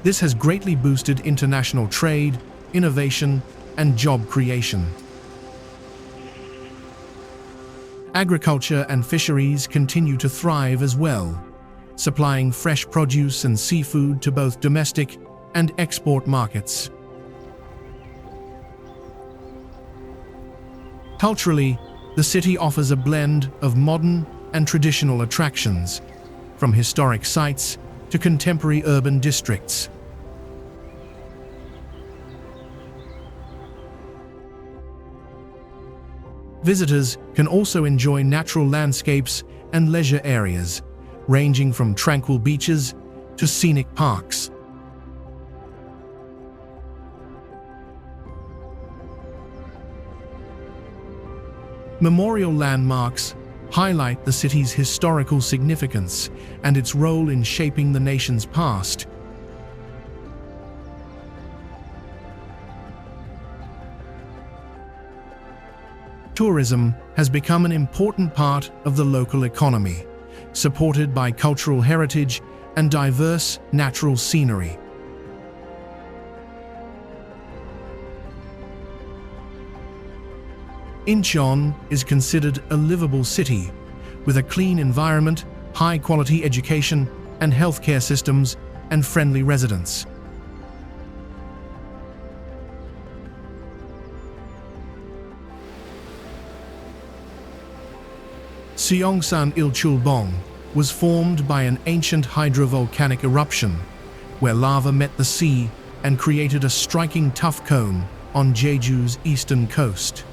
This has greatly boosted international trade, innovation, and job creation. Agriculture and fisheries continue to thrive as well, supplying fresh produce and seafood to both domestic and export markets. Culturally, the city offers a blend of modern and traditional attractions, from historic sites to contemporary urban districts. Visitors can also enjoy natural landscapes and leisure areas, ranging from tranquil beaches to scenic parks. Memorial landmarks highlight the city's historical significance and its role in shaping the nation's past. Tourism has become an important part of the local economy, supported by cultural heritage and diverse natural scenery. Incheon is considered a livable city, with a clean environment, high-quality education and healthcare systems, and friendly residents. Seongsan Il-chulbong was formed by an ancient hydrovolcanic eruption, where lava met the sea and created a striking tuff cone on Jeju's eastern coast.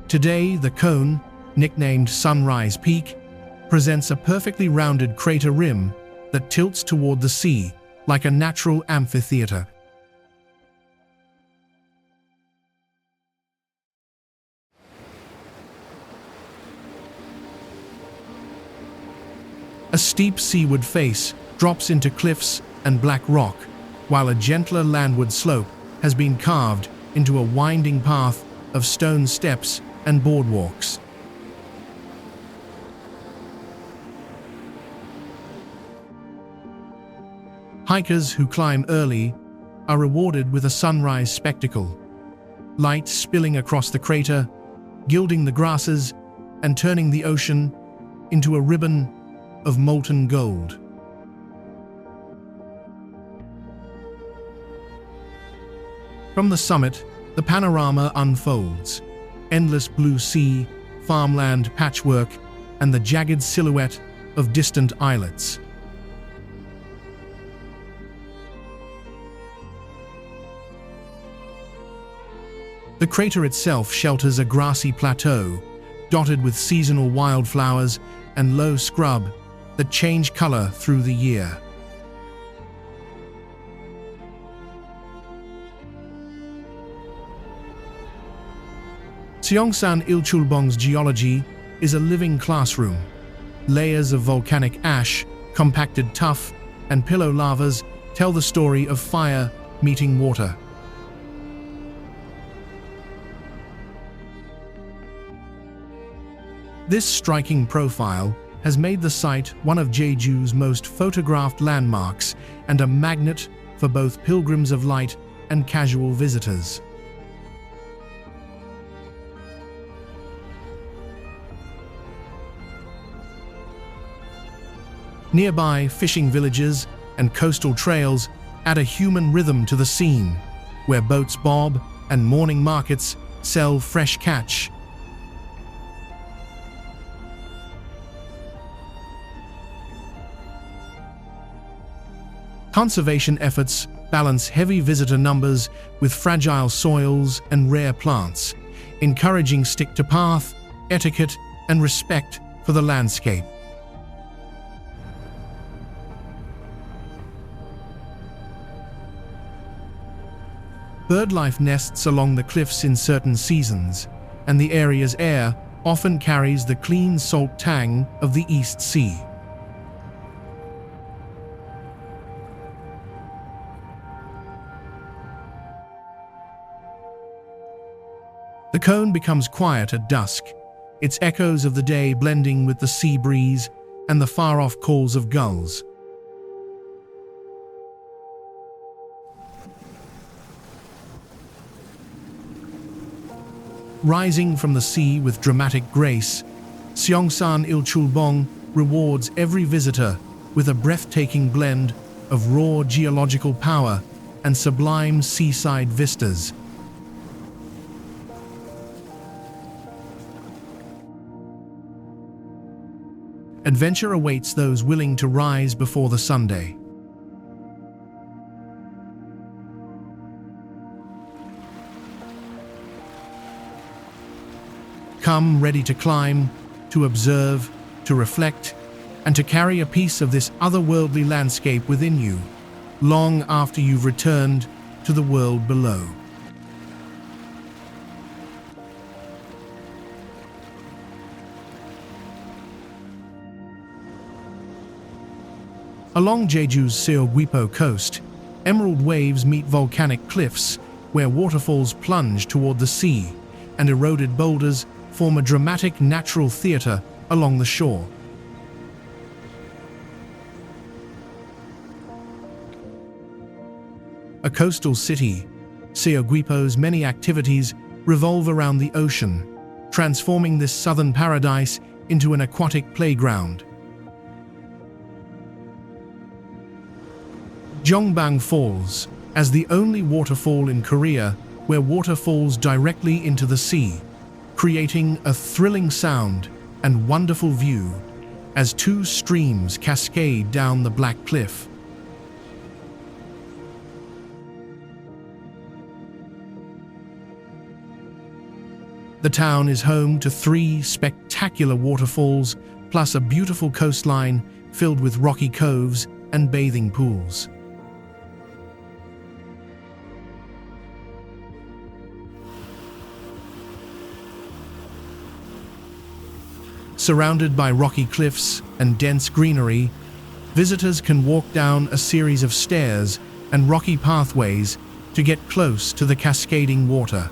Today, the cone, nicknamed Sunrise Peak, presents a perfectly rounded crater rim that tilts toward the sea like a natural amphitheater. A steep seaward face drops into cliffs and black rock, while a gentler landward slope has been carved into a winding path of stone steps and boardwalks. Hikers who climb early are rewarded with a sunrise spectacle, light spilling across the crater, gilding the grasses, and turning the ocean into a ribbon of molten gold. From the summit, the The panorama unfolds: endless blue sea, farmland patchwork, and the jagged silhouette of distant islets. The crater itself shelters a grassy plateau, dotted with seasonal wildflowers and low scrub that change color through the year. Seongsan Ilchulbong's geology is a living classroom. Layers of volcanic ash, compacted tuff, and pillow lavas tell the story of fire meeting water. This striking profile has made the site one of Jeju's most photographed landmarks and a magnet for both pilgrims of light and casual visitors. Nearby fishing villages and coastal trails add a human rhythm to the scene, where boats bob and morning markets sell fresh catch. Conservation efforts balance heavy visitor numbers with fragile soils and rare plants, encouraging stick-to-path, etiquette, and respect for the landscape. Birdlife nests along the cliffs in certain seasons, and the area's air often carries the clean salt tang of the East Sea. The cone becomes quiet at dusk, its echoes of the day blending with the sea breeze and the far-off calls of gulls. Rising from the sea with dramatic grace, Seongsan Ilchulbong rewards every visitor with a breathtaking blend of raw geological power and sublime seaside vistas. Adventure awaits those willing to rise before the sunday. Come ready to climb, to observe, to reflect, and to carry a piece of this otherworldly landscape within you, long after you've returned to the world below. Along Jeju's Seogwipo coast, emerald waves meet volcanic cliffs where waterfalls plunge toward the sea, and eroded boulders form a dramatic natural theater along the shore. A coastal city, Seogwipo's many activities revolve around the ocean, transforming this southern paradise into an aquatic playground. Jongbang Falls, as the only waterfall in Korea where water falls directly into the sea, creating a thrilling sound and wonderful view as two streams cascade down the black cliff. The town is home to 3 spectacular waterfalls, plus a beautiful coastline filled with rocky coves and bathing pools. Surrounded by rocky cliffs and dense greenery, visitors can walk down a series of stairs and rocky pathways to get close to the cascading water.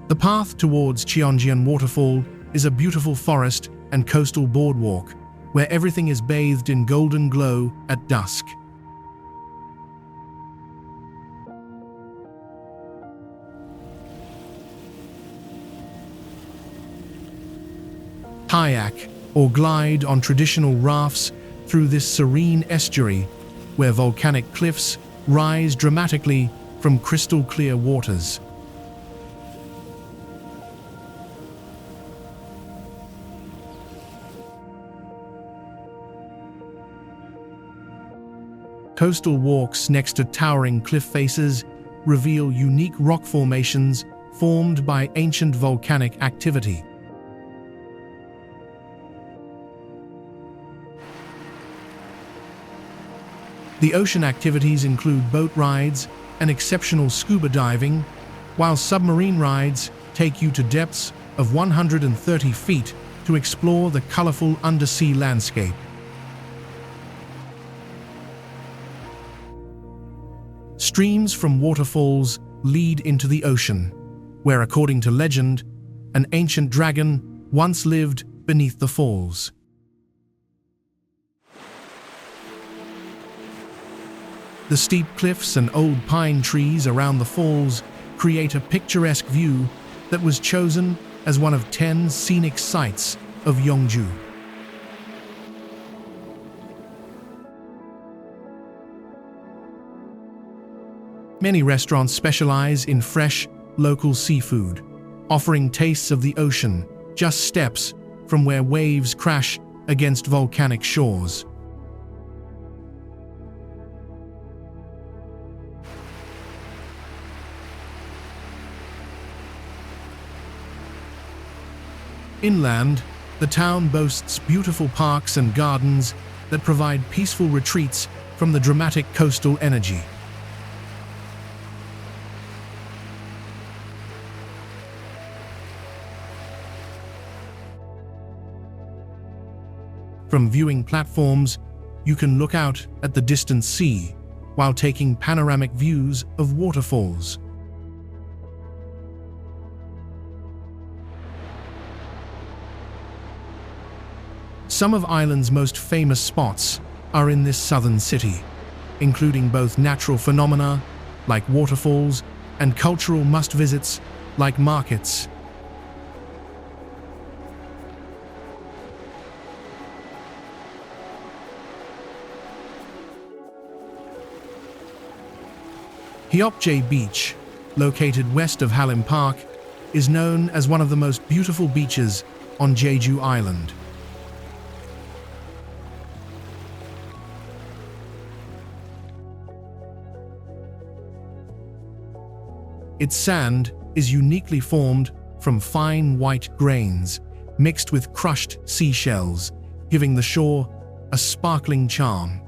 The path towards Cheonjeon Waterfall is a beautiful forest and coastal boardwalk, where everything is bathed in golden glow at dusk. kayak, or glide on traditional rafts through this serene estuary where volcanic cliffs rise dramatically from crystal-clear waters. Coastal walks next to towering cliff faces reveal unique rock formations formed by ancient volcanic activity. The ocean activities include boat rides and exceptional scuba diving, while submarine rides take you to depths of 130 feet to explore the colorful undersea landscape. Streams from waterfalls lead into the ocean, where, according to legend, an ancient dragon once lived beneath the falls. The steep cliffs and old pine trees around the falls create a picturesque view that was chosen as one of 10 scenic sites of Yeongju. Many restaurants specialize in fresh, local seafood, offering tastes of the ocean just steps from where waves crash against volcanic shores. Inland, the town boasts beautiful parks and gardens that provide peaceful retreats from the dramatic coastal energy. From viewing platforms, you can look out at the distant sea while taking panoramic views of waterfalls. Some of Ireland's most famous spots are in this southern city, including both natural phenomena like waterfalls and cultural must-visits like markets. Hyopje Beach, located west of Hallam Park, is known as one of the most beautiful beaches on Jeju Island. Its sand is uniquely formed from fine white grains mixed with crushed seashells, giving the shore a sparkling charm.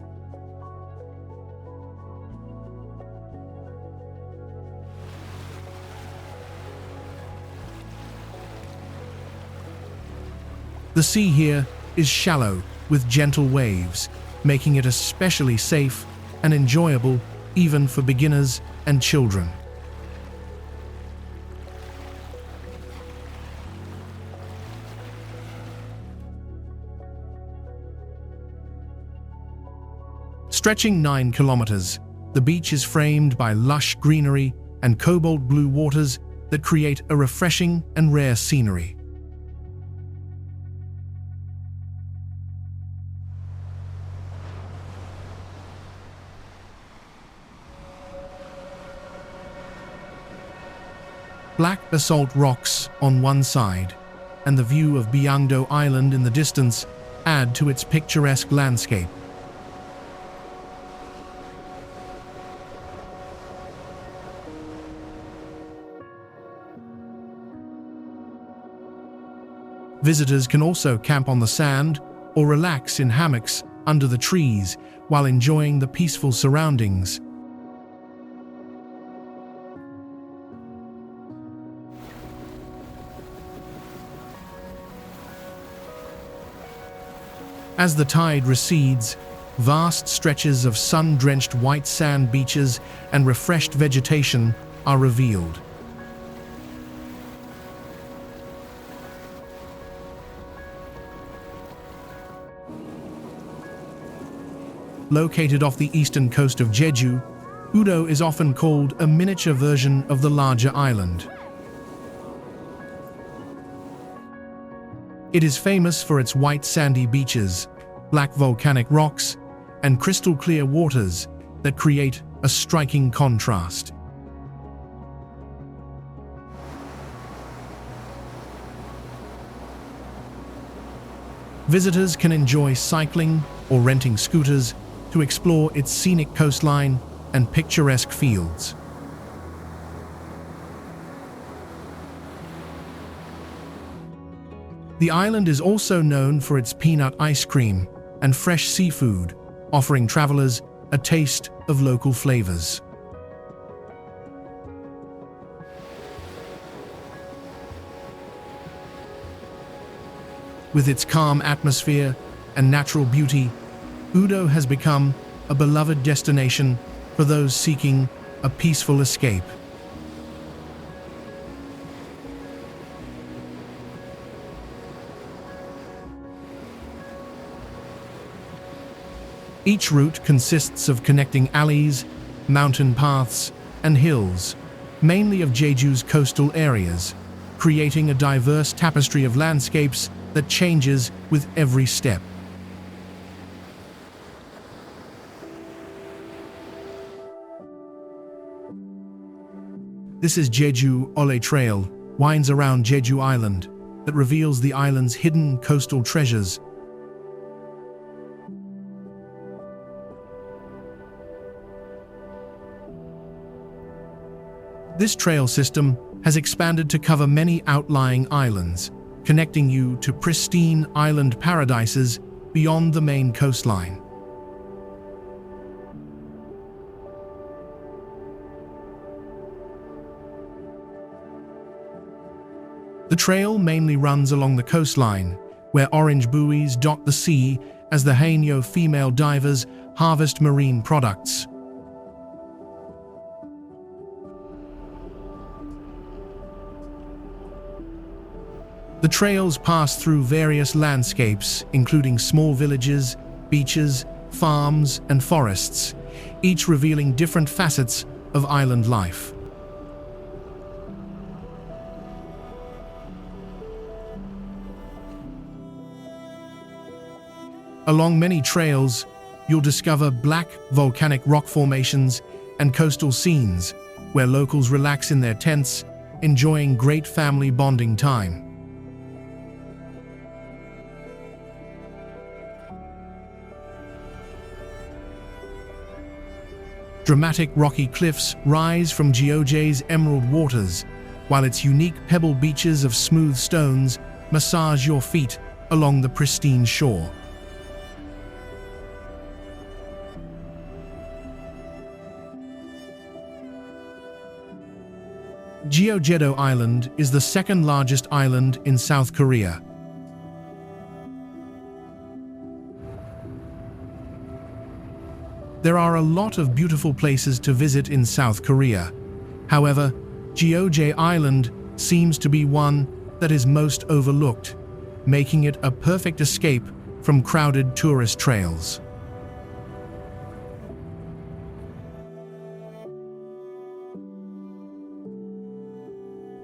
The sea here is shallow with gentle waves, making it especially safe and enjoyable even for beginners and children. Stretching 9 kilometers, the beach is framed by lush greenery and cobalt blue waters that create a refreshing and rare scenery. Black basalt rocks on one side, and the view of Byangdo Island in the distance add to its picturesque landscape. Visitors can also camp on the sand or relax in hammocks under the trees while enjoying the peaceful surroundings. As the tide recedes, vast stretches of sun-drenched white sand beaches and refreshed vegetation are revealed. Located off the eastern coast of Jeju, Udo is often called a miniature version of the larger island. It is famous for its white sandy beaches, black volcanic rocks, and crystal clear waters that create a striking contrast. Visitors can enjoy cycling or renting scooters to explore its scenic coastline and picturesque fields. The island is also known for its peanut ice cream and fresh seafood, offering travelers a taste of local flavors. With its calm atmosphere and natural beauty, Udo has become a beloved destination for those seeking a peaceful escape. Each route consists of connecting alleys, mountain paths, and hills, mainly of Jeju's coastal areas, creating a diverse tapestry of landscapes that changes with every step. This is Jeju Ole Trail, winds around Jeju Island, that reveals the island's hidden coastal treasures. This trail system has expanded to cover many outlying islands, connecting you to pristine island paradises beyond the main coastline. The trail mainly runs along the coastline, where orange buoys dot the sea as the Haenyeo female divers harvest marine products. The trails pass through various landscapes, including small villages, beaches, farms, and forests, each revealing different facets of island life. Along many trails, you'll discover black volcanic rock formations and coastal scenes, where locals relax in their tents, enjoying great family bonding time. Dramatic rocky cliffs rise from Jeoje's emerald waters, while its unique pebble beaches of smooth stones massage your feet along the pristine shore. Jeojedo Island is the second largest island in South Korea. There are a lot of beautiful places to visit in South Korea. However, Jeoje Island seems to be one that is most overlooked, making it a perfect escape from crowded tourist trails.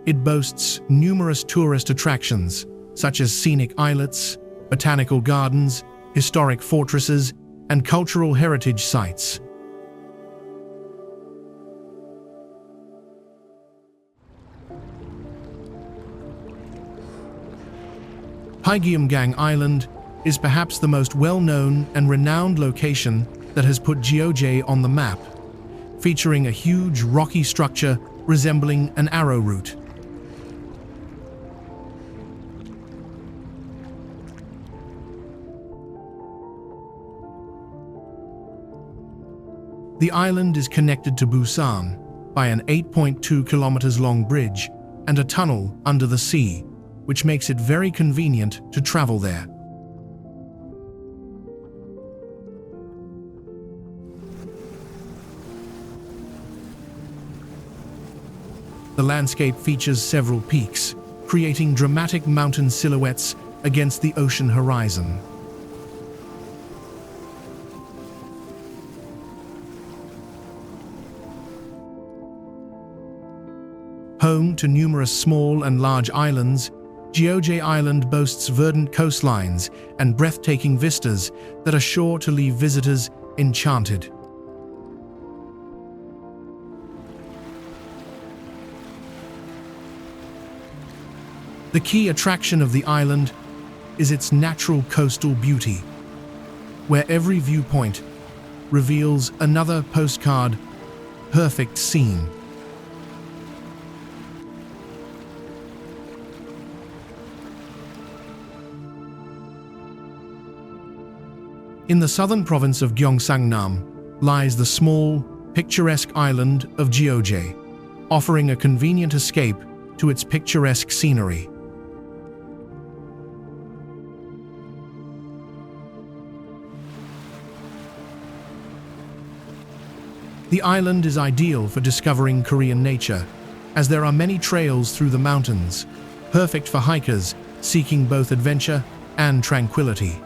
It boasts numerous tourist attractions, such as scenic islets, botanical gardens, historic fortresses, and cultural heritage sites. Pyongyang Island is perhaps the most well-known and renowned location that has put Jeoje on the map, featuring a huge rocky structure resembling an arrow root. The island is connected to Busan by an 8.2 kilometers long bridge and a tunnel under the sea, which makes it very convenient to travel there. The landscape features several peaks, creating dramatic mountain silhouettes against the ocean horizon. Home to numerous small and large islands, Jeoje Island boasts verdant coastlines and breathtaking vistas that are sure to leave visitors enchanted. The key attraction of the island is its natural coastal beauty, where every viewpoint reveals another postcard perfect scene. In the southern province of Gyeongsangnam lies the small, picturesque island of Jeoje, offering a convenient escape to its picturesque scenery. The island is ideal for discovering Korean nature, as there are many trails through the mountains, perfect for hikers seeking both adventure and tranquility.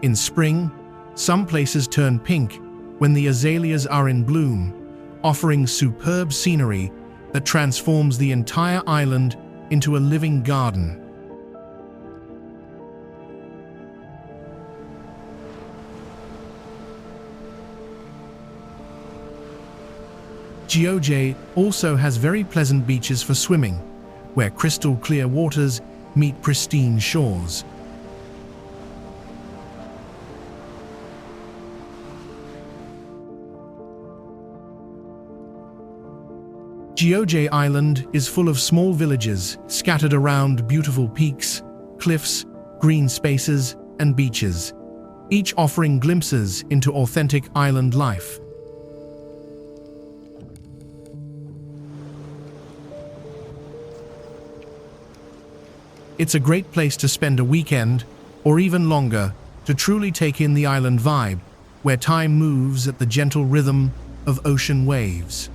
In spring, some places turn pink when the azaleas are in bloom, offering superb scenery that transforms the entire island into a living garden. Jeoje also has very pleasant beaches for swimming, where crystal clear waters meet pristine shores. Jeoje Island is full of small villages scattered around beautiful peaks, cliffs, green spaces, and beaches, each offering glimpses into authentic island life. It's a great place to spend a weekend, or even longer, to truly take in the island vibe, where time moves at the gentle rhythm of ocean waves.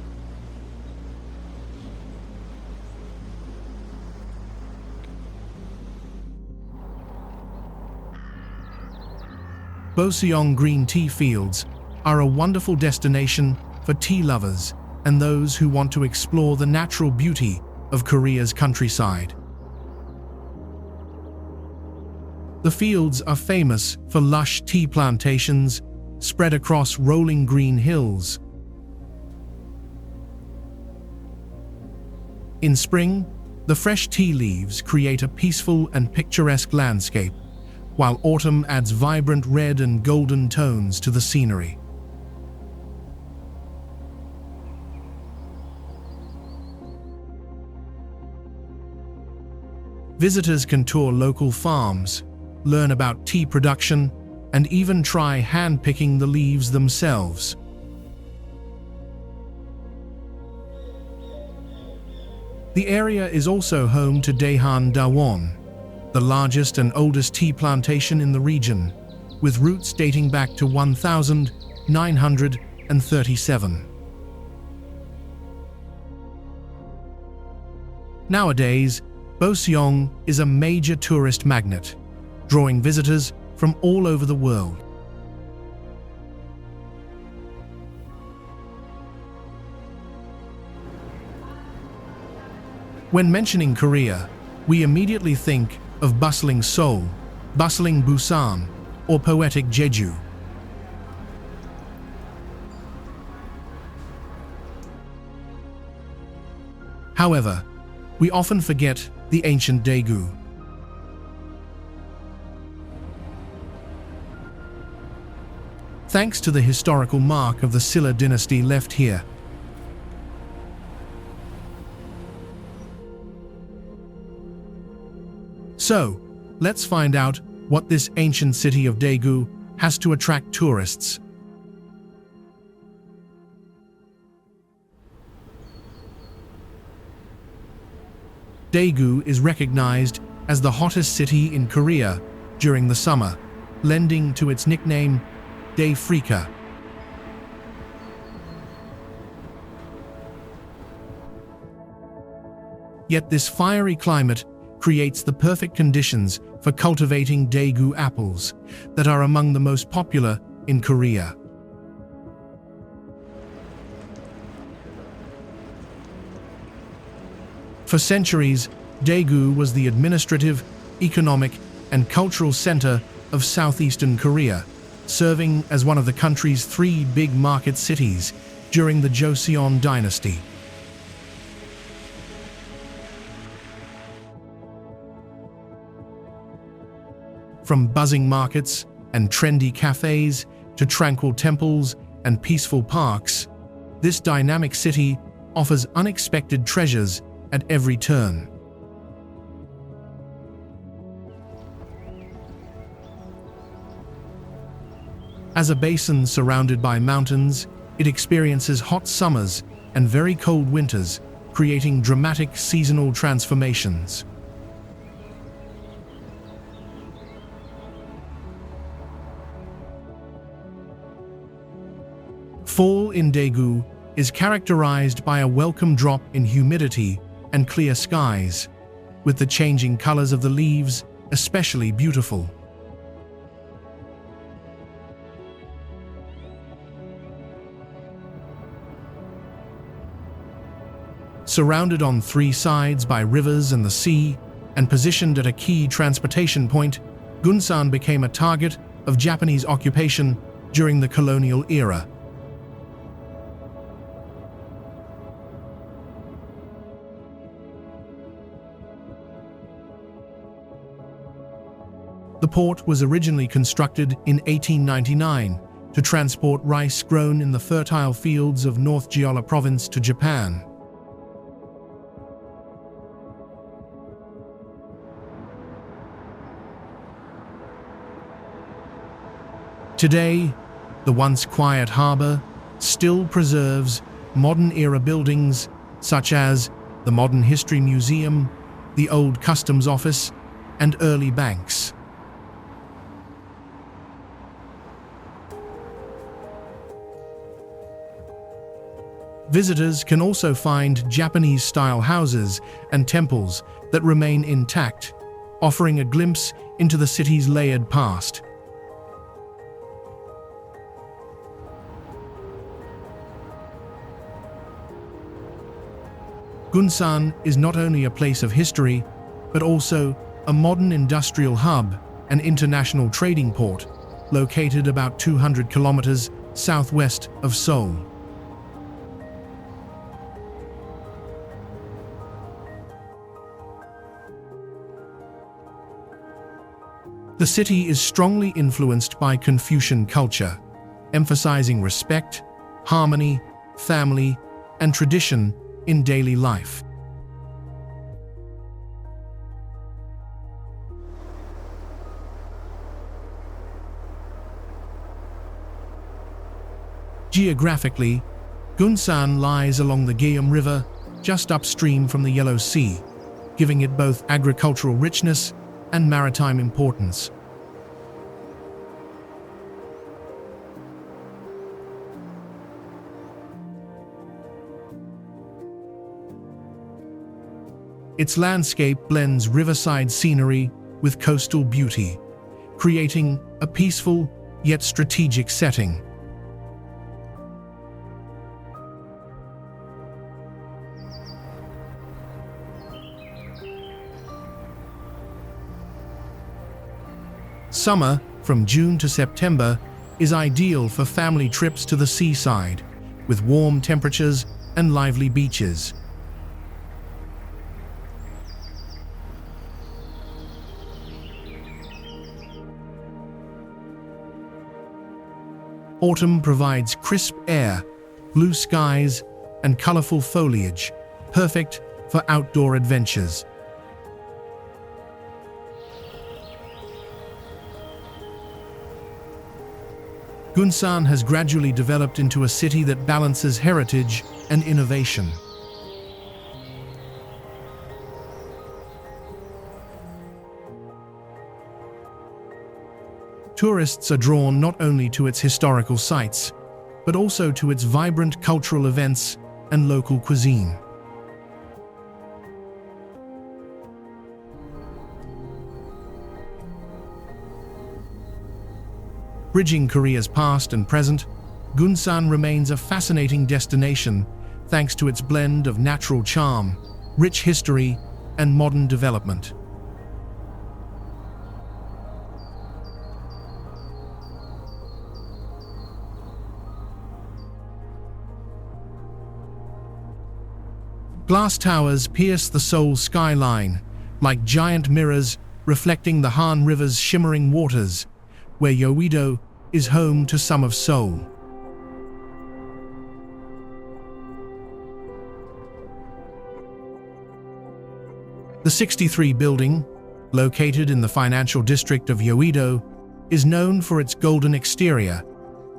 Boseong green tea fields are a wonderful destination for tea lovers and those who want to explore the natural beauty of Korea's countryside. The fields are famous for lush tea plantations spread across rolling green hills. In spring, the fresh tea leaves create a peaceful and picturesque landscape, while autumn adds vibrant red and golden tones to the scenery. Visitors can tour local farms, learn about tea production, and even try hand-picking the leaves themselves. The area is also home to Daehan Dawon, the largest and oldest tea plantation in the region, with roots dating back to 1937. Nowadays, Boseong is a major tourist magnet, drawing visitors from all over the world. When mentioning Korea, we immediately think of bustling Seoul, bustling Busan, or poetic Jeju. However, we often forget the ancient Daegu. Thanks to the historical mark of the Silla dynasty left here. So, let's find out what this ancient city of Daegu has to attract tourists. Daegu is recognized as the hottest city in Korea during the summer, lending to its nickname, Daefrika. Yet this fiery climate creates the perfect conditions for cultivating Daegu apples that are among the most popular in Korea. For centuries, Daegu was the administrative, economic, and cultural center of southeastern Korea, serving as one of the country's three big market cities during the Joseon dynasty. From buzzing markets and trendy cafes to tranquil temples and peaceful parks, this dynamic city offers unexpected treasures at every turn. As a basin surrounded by mountains, it experiences hot summers and very cold winters, creating dramatic seasonal transformations. Fall in Daegu is characterized by a welcome drop in humidity and clear skies, with the changing colors of the leaves especially beautiful. Surrounded on three sides by rivers and the sea, and positioned at a key transportation point, Gunsan became a target of Japanese occupation during the colonial era. The port was originally constructed in 1899 to transport rice grown in the fertile fields of North Jeolla province to Japan. Today, the once quiet harbor still preserves modern-era buildings such as the Modern History Museum, the Old Customs Office, and early banks. Visitors can also find Japanese-style houses and temples that remain intact, offering a glimpse into the city's layered past. Gunsan is not only a place of history, but also a modern industrial hub and international trading port, located about 200 kilometers southwest of Seoul. The city is strongly influenced by Confucian culture, emphasizing respect, harmony, family, and tradition in daily life. Geographically, Gunsan lies along the Gyeom River, just upstream from the Yellow Sea, giving it both agricultural richness and maritime importance. Its landscape blends riverside scenery with coastal beauty, creating a peaceful yet strategic setting. Summer, from June to September, is ideal for family trips to the seaside, with warm temperatures and lively beaches. Autumn provides crisp air, blue skies, and colorful foliage, perfect for outdoor adventures. Gunsan has gradually developed into a city that balances heritage and innovation. Tourists are drawn not only to its historical sites, but also to its vibrant cultural events and local cuisine. Bridging Korea's past and present, Gunsan remains a fascinating destination thanks to its blend of natural charm, rich history, and modern development. Glass towers pierce the Seoul skyline, like giant mirrors reflecting the Han River's shimmering waters, where Yeouido is home to some of Seoul. The 63 building, located in the financial district of Yeouido, is known for its golden exterior,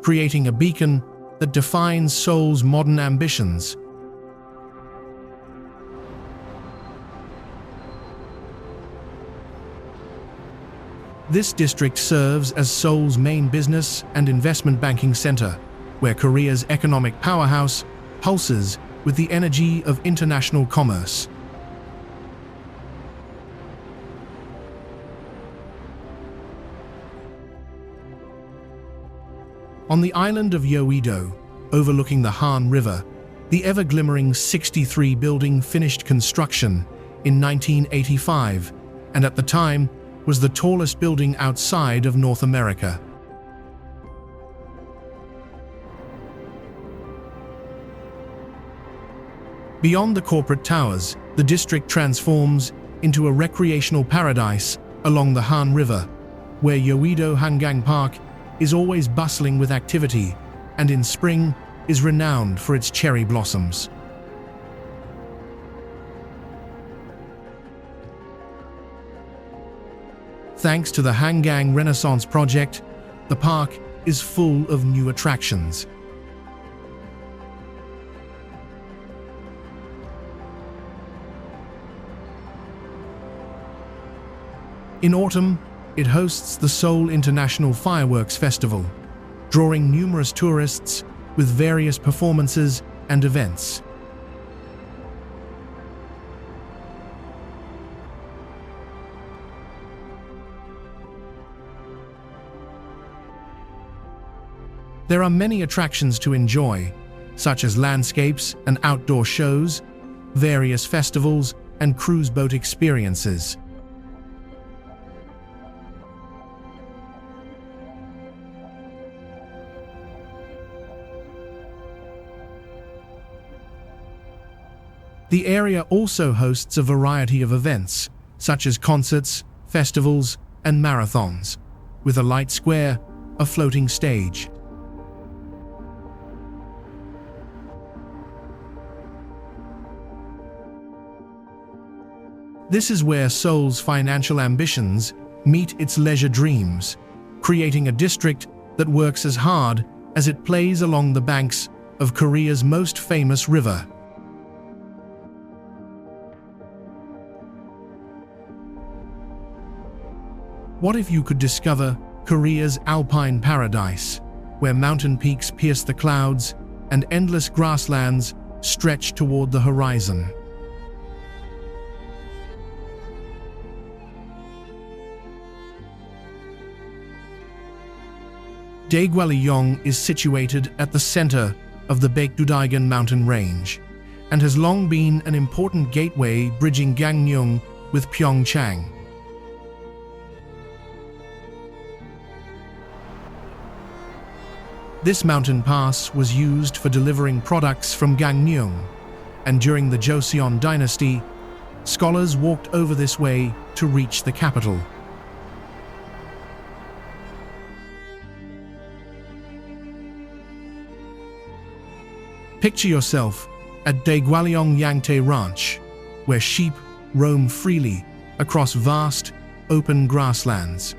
creating a beacon that defines Seoul's modern ambitions. This district serves as Seoul's main business and investment banking center, where Korea's economic powerhouse pulses with the energy of international commerce. On the island of Yeouido, overlooking the Han River, the ever-glimmering 63 building finished construction in 1985, and at the time was the tallest building outside of North America. Beyond the corporate towers, the district transforms into a recreational paradise along the Han River, where Yeouido Hangang Park is always bustling with activity, and in spring is renowned for its cherry blossoms. Thanks to the Hangang Renaissance project, the park is full of new attractions. In autumn, it hosts the Seoul International Fireworks Festival, drawing numerous tourists with various performances and events. There are many attractions to enjoy, such as landscapes and outdoor shows, various festivals, and cruise boat experiences. The area also hosts a variety of events, such as concerts, festivals, and marathons, with a light square, a floating stage. This is where Seoul's financial ambitions meet its leisure dreams, creating a district that works as hard as it plays along the banks of Korea's most famous river. What if you could discover Korea's alpine paradise, where mountain peaks pierce the clouds and endless grasslands stretch toward the horizon? Daegwallyeong is situated at the center of the Baekdudaegan mountain range and has long been an important gateway bridging Gangneung with Pyeongchang. This mountain pass was used for delivering products from Gangneung, and during the Joseon dynasty, scholars walked over this way to reach the capital. Picture yourself at Daegwallyeong Yangtae Ranch, where sheep roam freely across vast, open grasslands.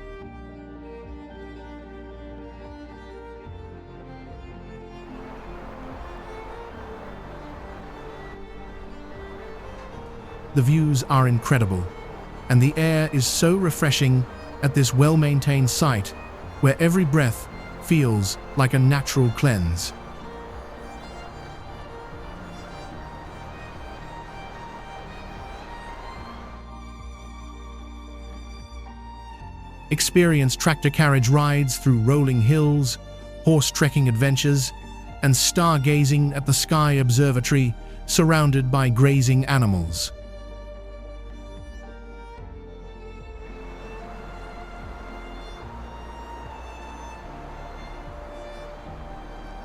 The views are incredible, and the air is so refreshing at this well-maintained site, where every breath feels like a natural cleanse. Experience tractor carriage rides through rolling hills, horse trekking adventures, and stargazing at the Sky Observatory surrounded by grazing animals.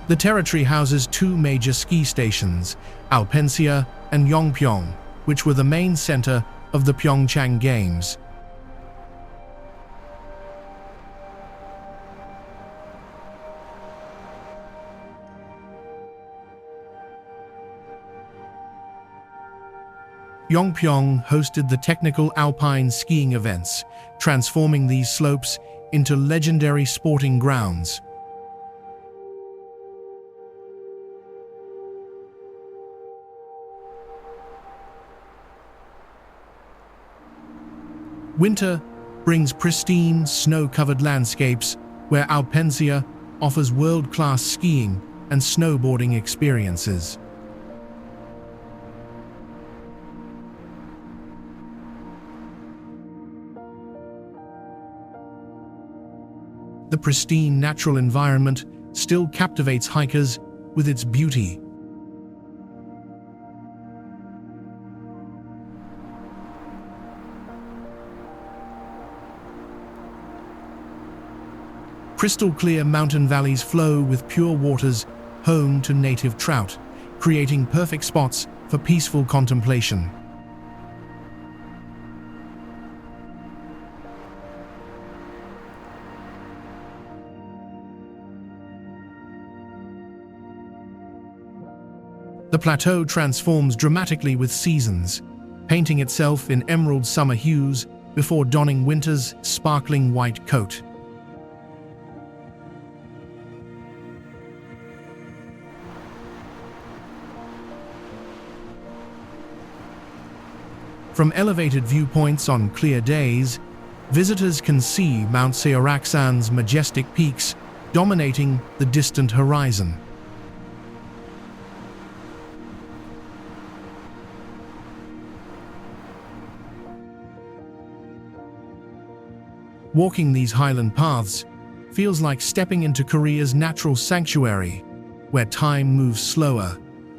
The territory houses two major ski stations, Alpensia and Yongpyong, which were the main center of the Pyeongchang Games. Yongpyong hosted the technical alpine skiing events, transforming these slopes into legendary sporting grounds. Winter brings pristine, snow-covered landscapes where Alpensia offers world-class skiing and snowboarding experiences. The pristine natural environment still captivates hikers with its beauty. Crystal-clear mountain valleys flow with pure waters home to native trout, creating perfect spots for peaceful contemplation. The plateau transforms dramatically with seasons, painting itself in emerald summer hues before donning winter's sparkling white coat. From elevated viewpoints on clear days, visitors can see Mount Seoraksan's majestic peaks dominating the distant horizon. Walking these highland paths feels like stepping into Korea's natural sanctuary, where time moves slower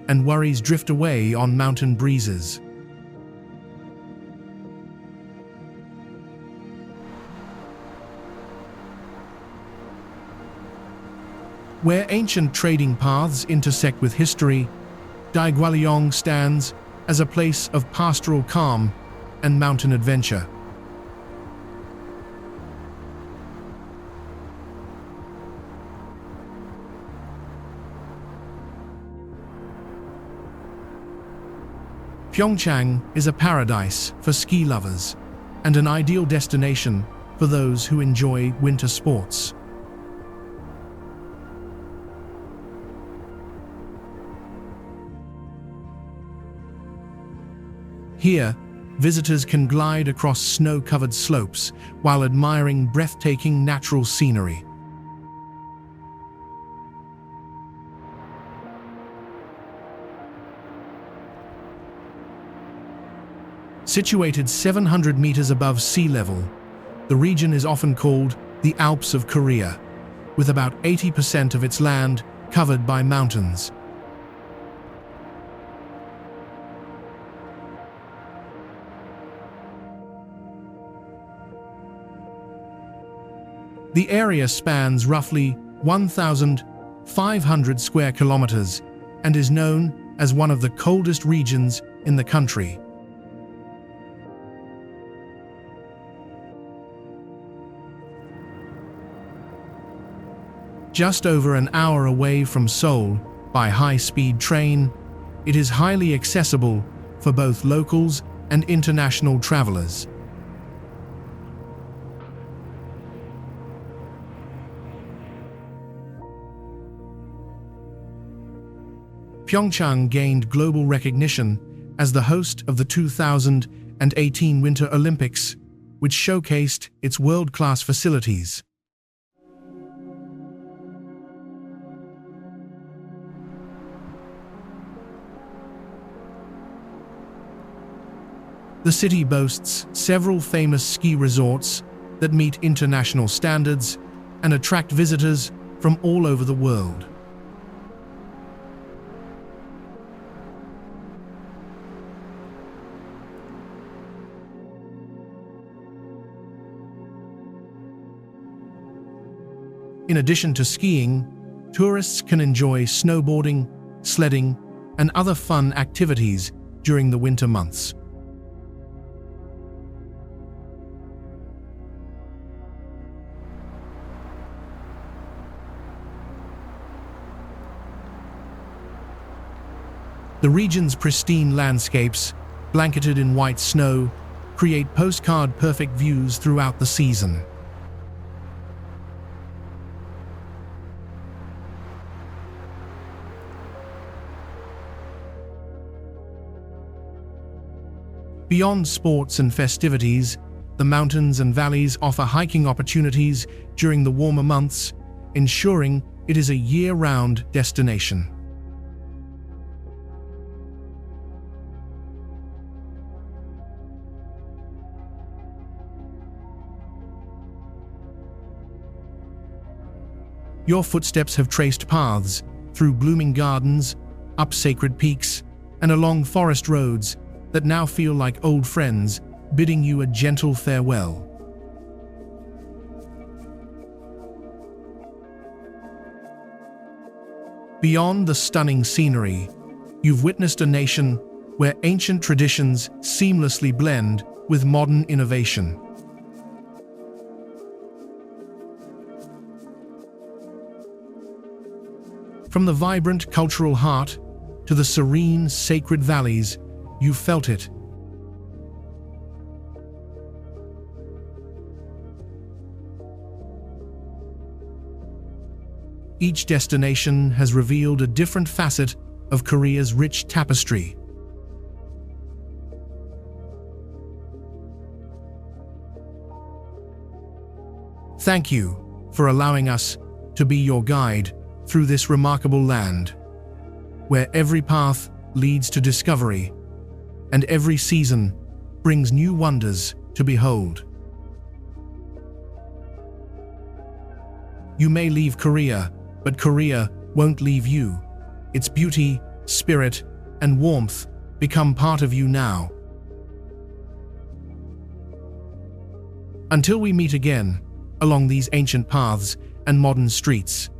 and worries drift away on mountain breezes. Where ancient trading paths intersect with history, Daegwallyeong stands as a place of pastoral calm and mountain adventure. Pyeongchang is a paradise for ski lovers and an ideal destination for those who enjoy winter sports. Here, visitors can glide across snow-covered slopes while admiring breathtaking natural scenery. Situated 700 meters above sea level, the region is often called the Alps of Korea, with about 80% of its land covered by mountains. The area spans roughly 1,500 square kilometers and is known as one of the coldest regions in the country. Just over an hour away from Seoul by high-speed train, it is highly accessible for both locals and international travelers. Pyeongchang gained global recognition as the host of the 2018 Winter Olympics, which showcased its world-class facilities. The city boasts several famous ski resorts that meet international standards and attract visitors from all over the world. In addition to skiing, Tourists can enjoy snowboarding, sledding, and other fun activities during the winter months. The region's pristine landscapes, blanketed in white snow, create postcard-perfect views throughout the season. Beyond sports and festivities, the mountains and valleys offer hiking opportunities during the warmer months, ensuring it is a year-round destination. Your footsteps have traced paths through blooming gardens, up sacred peaks, and along forest roads that now feel like old friends, bidding you a gentle farewell. Beyond the stunning scenery, you've witnessed a nation where ancient traditions seamlessly blend with modern innovation. From the vibrant cultural heart to the serene, sacred valleys, you felt it. Each destination has revealed a different facet of Korea's rich tapestry. Thank you for allowing us to be your guide through this remarkable land, where every path leads to discovery, and every season brings new wonders to behold. You may leave Korea, but Korea won't leave you. Its beauty, spirit, and warmth become part of you now. Until we meet again, along these ancient paths and modern streets,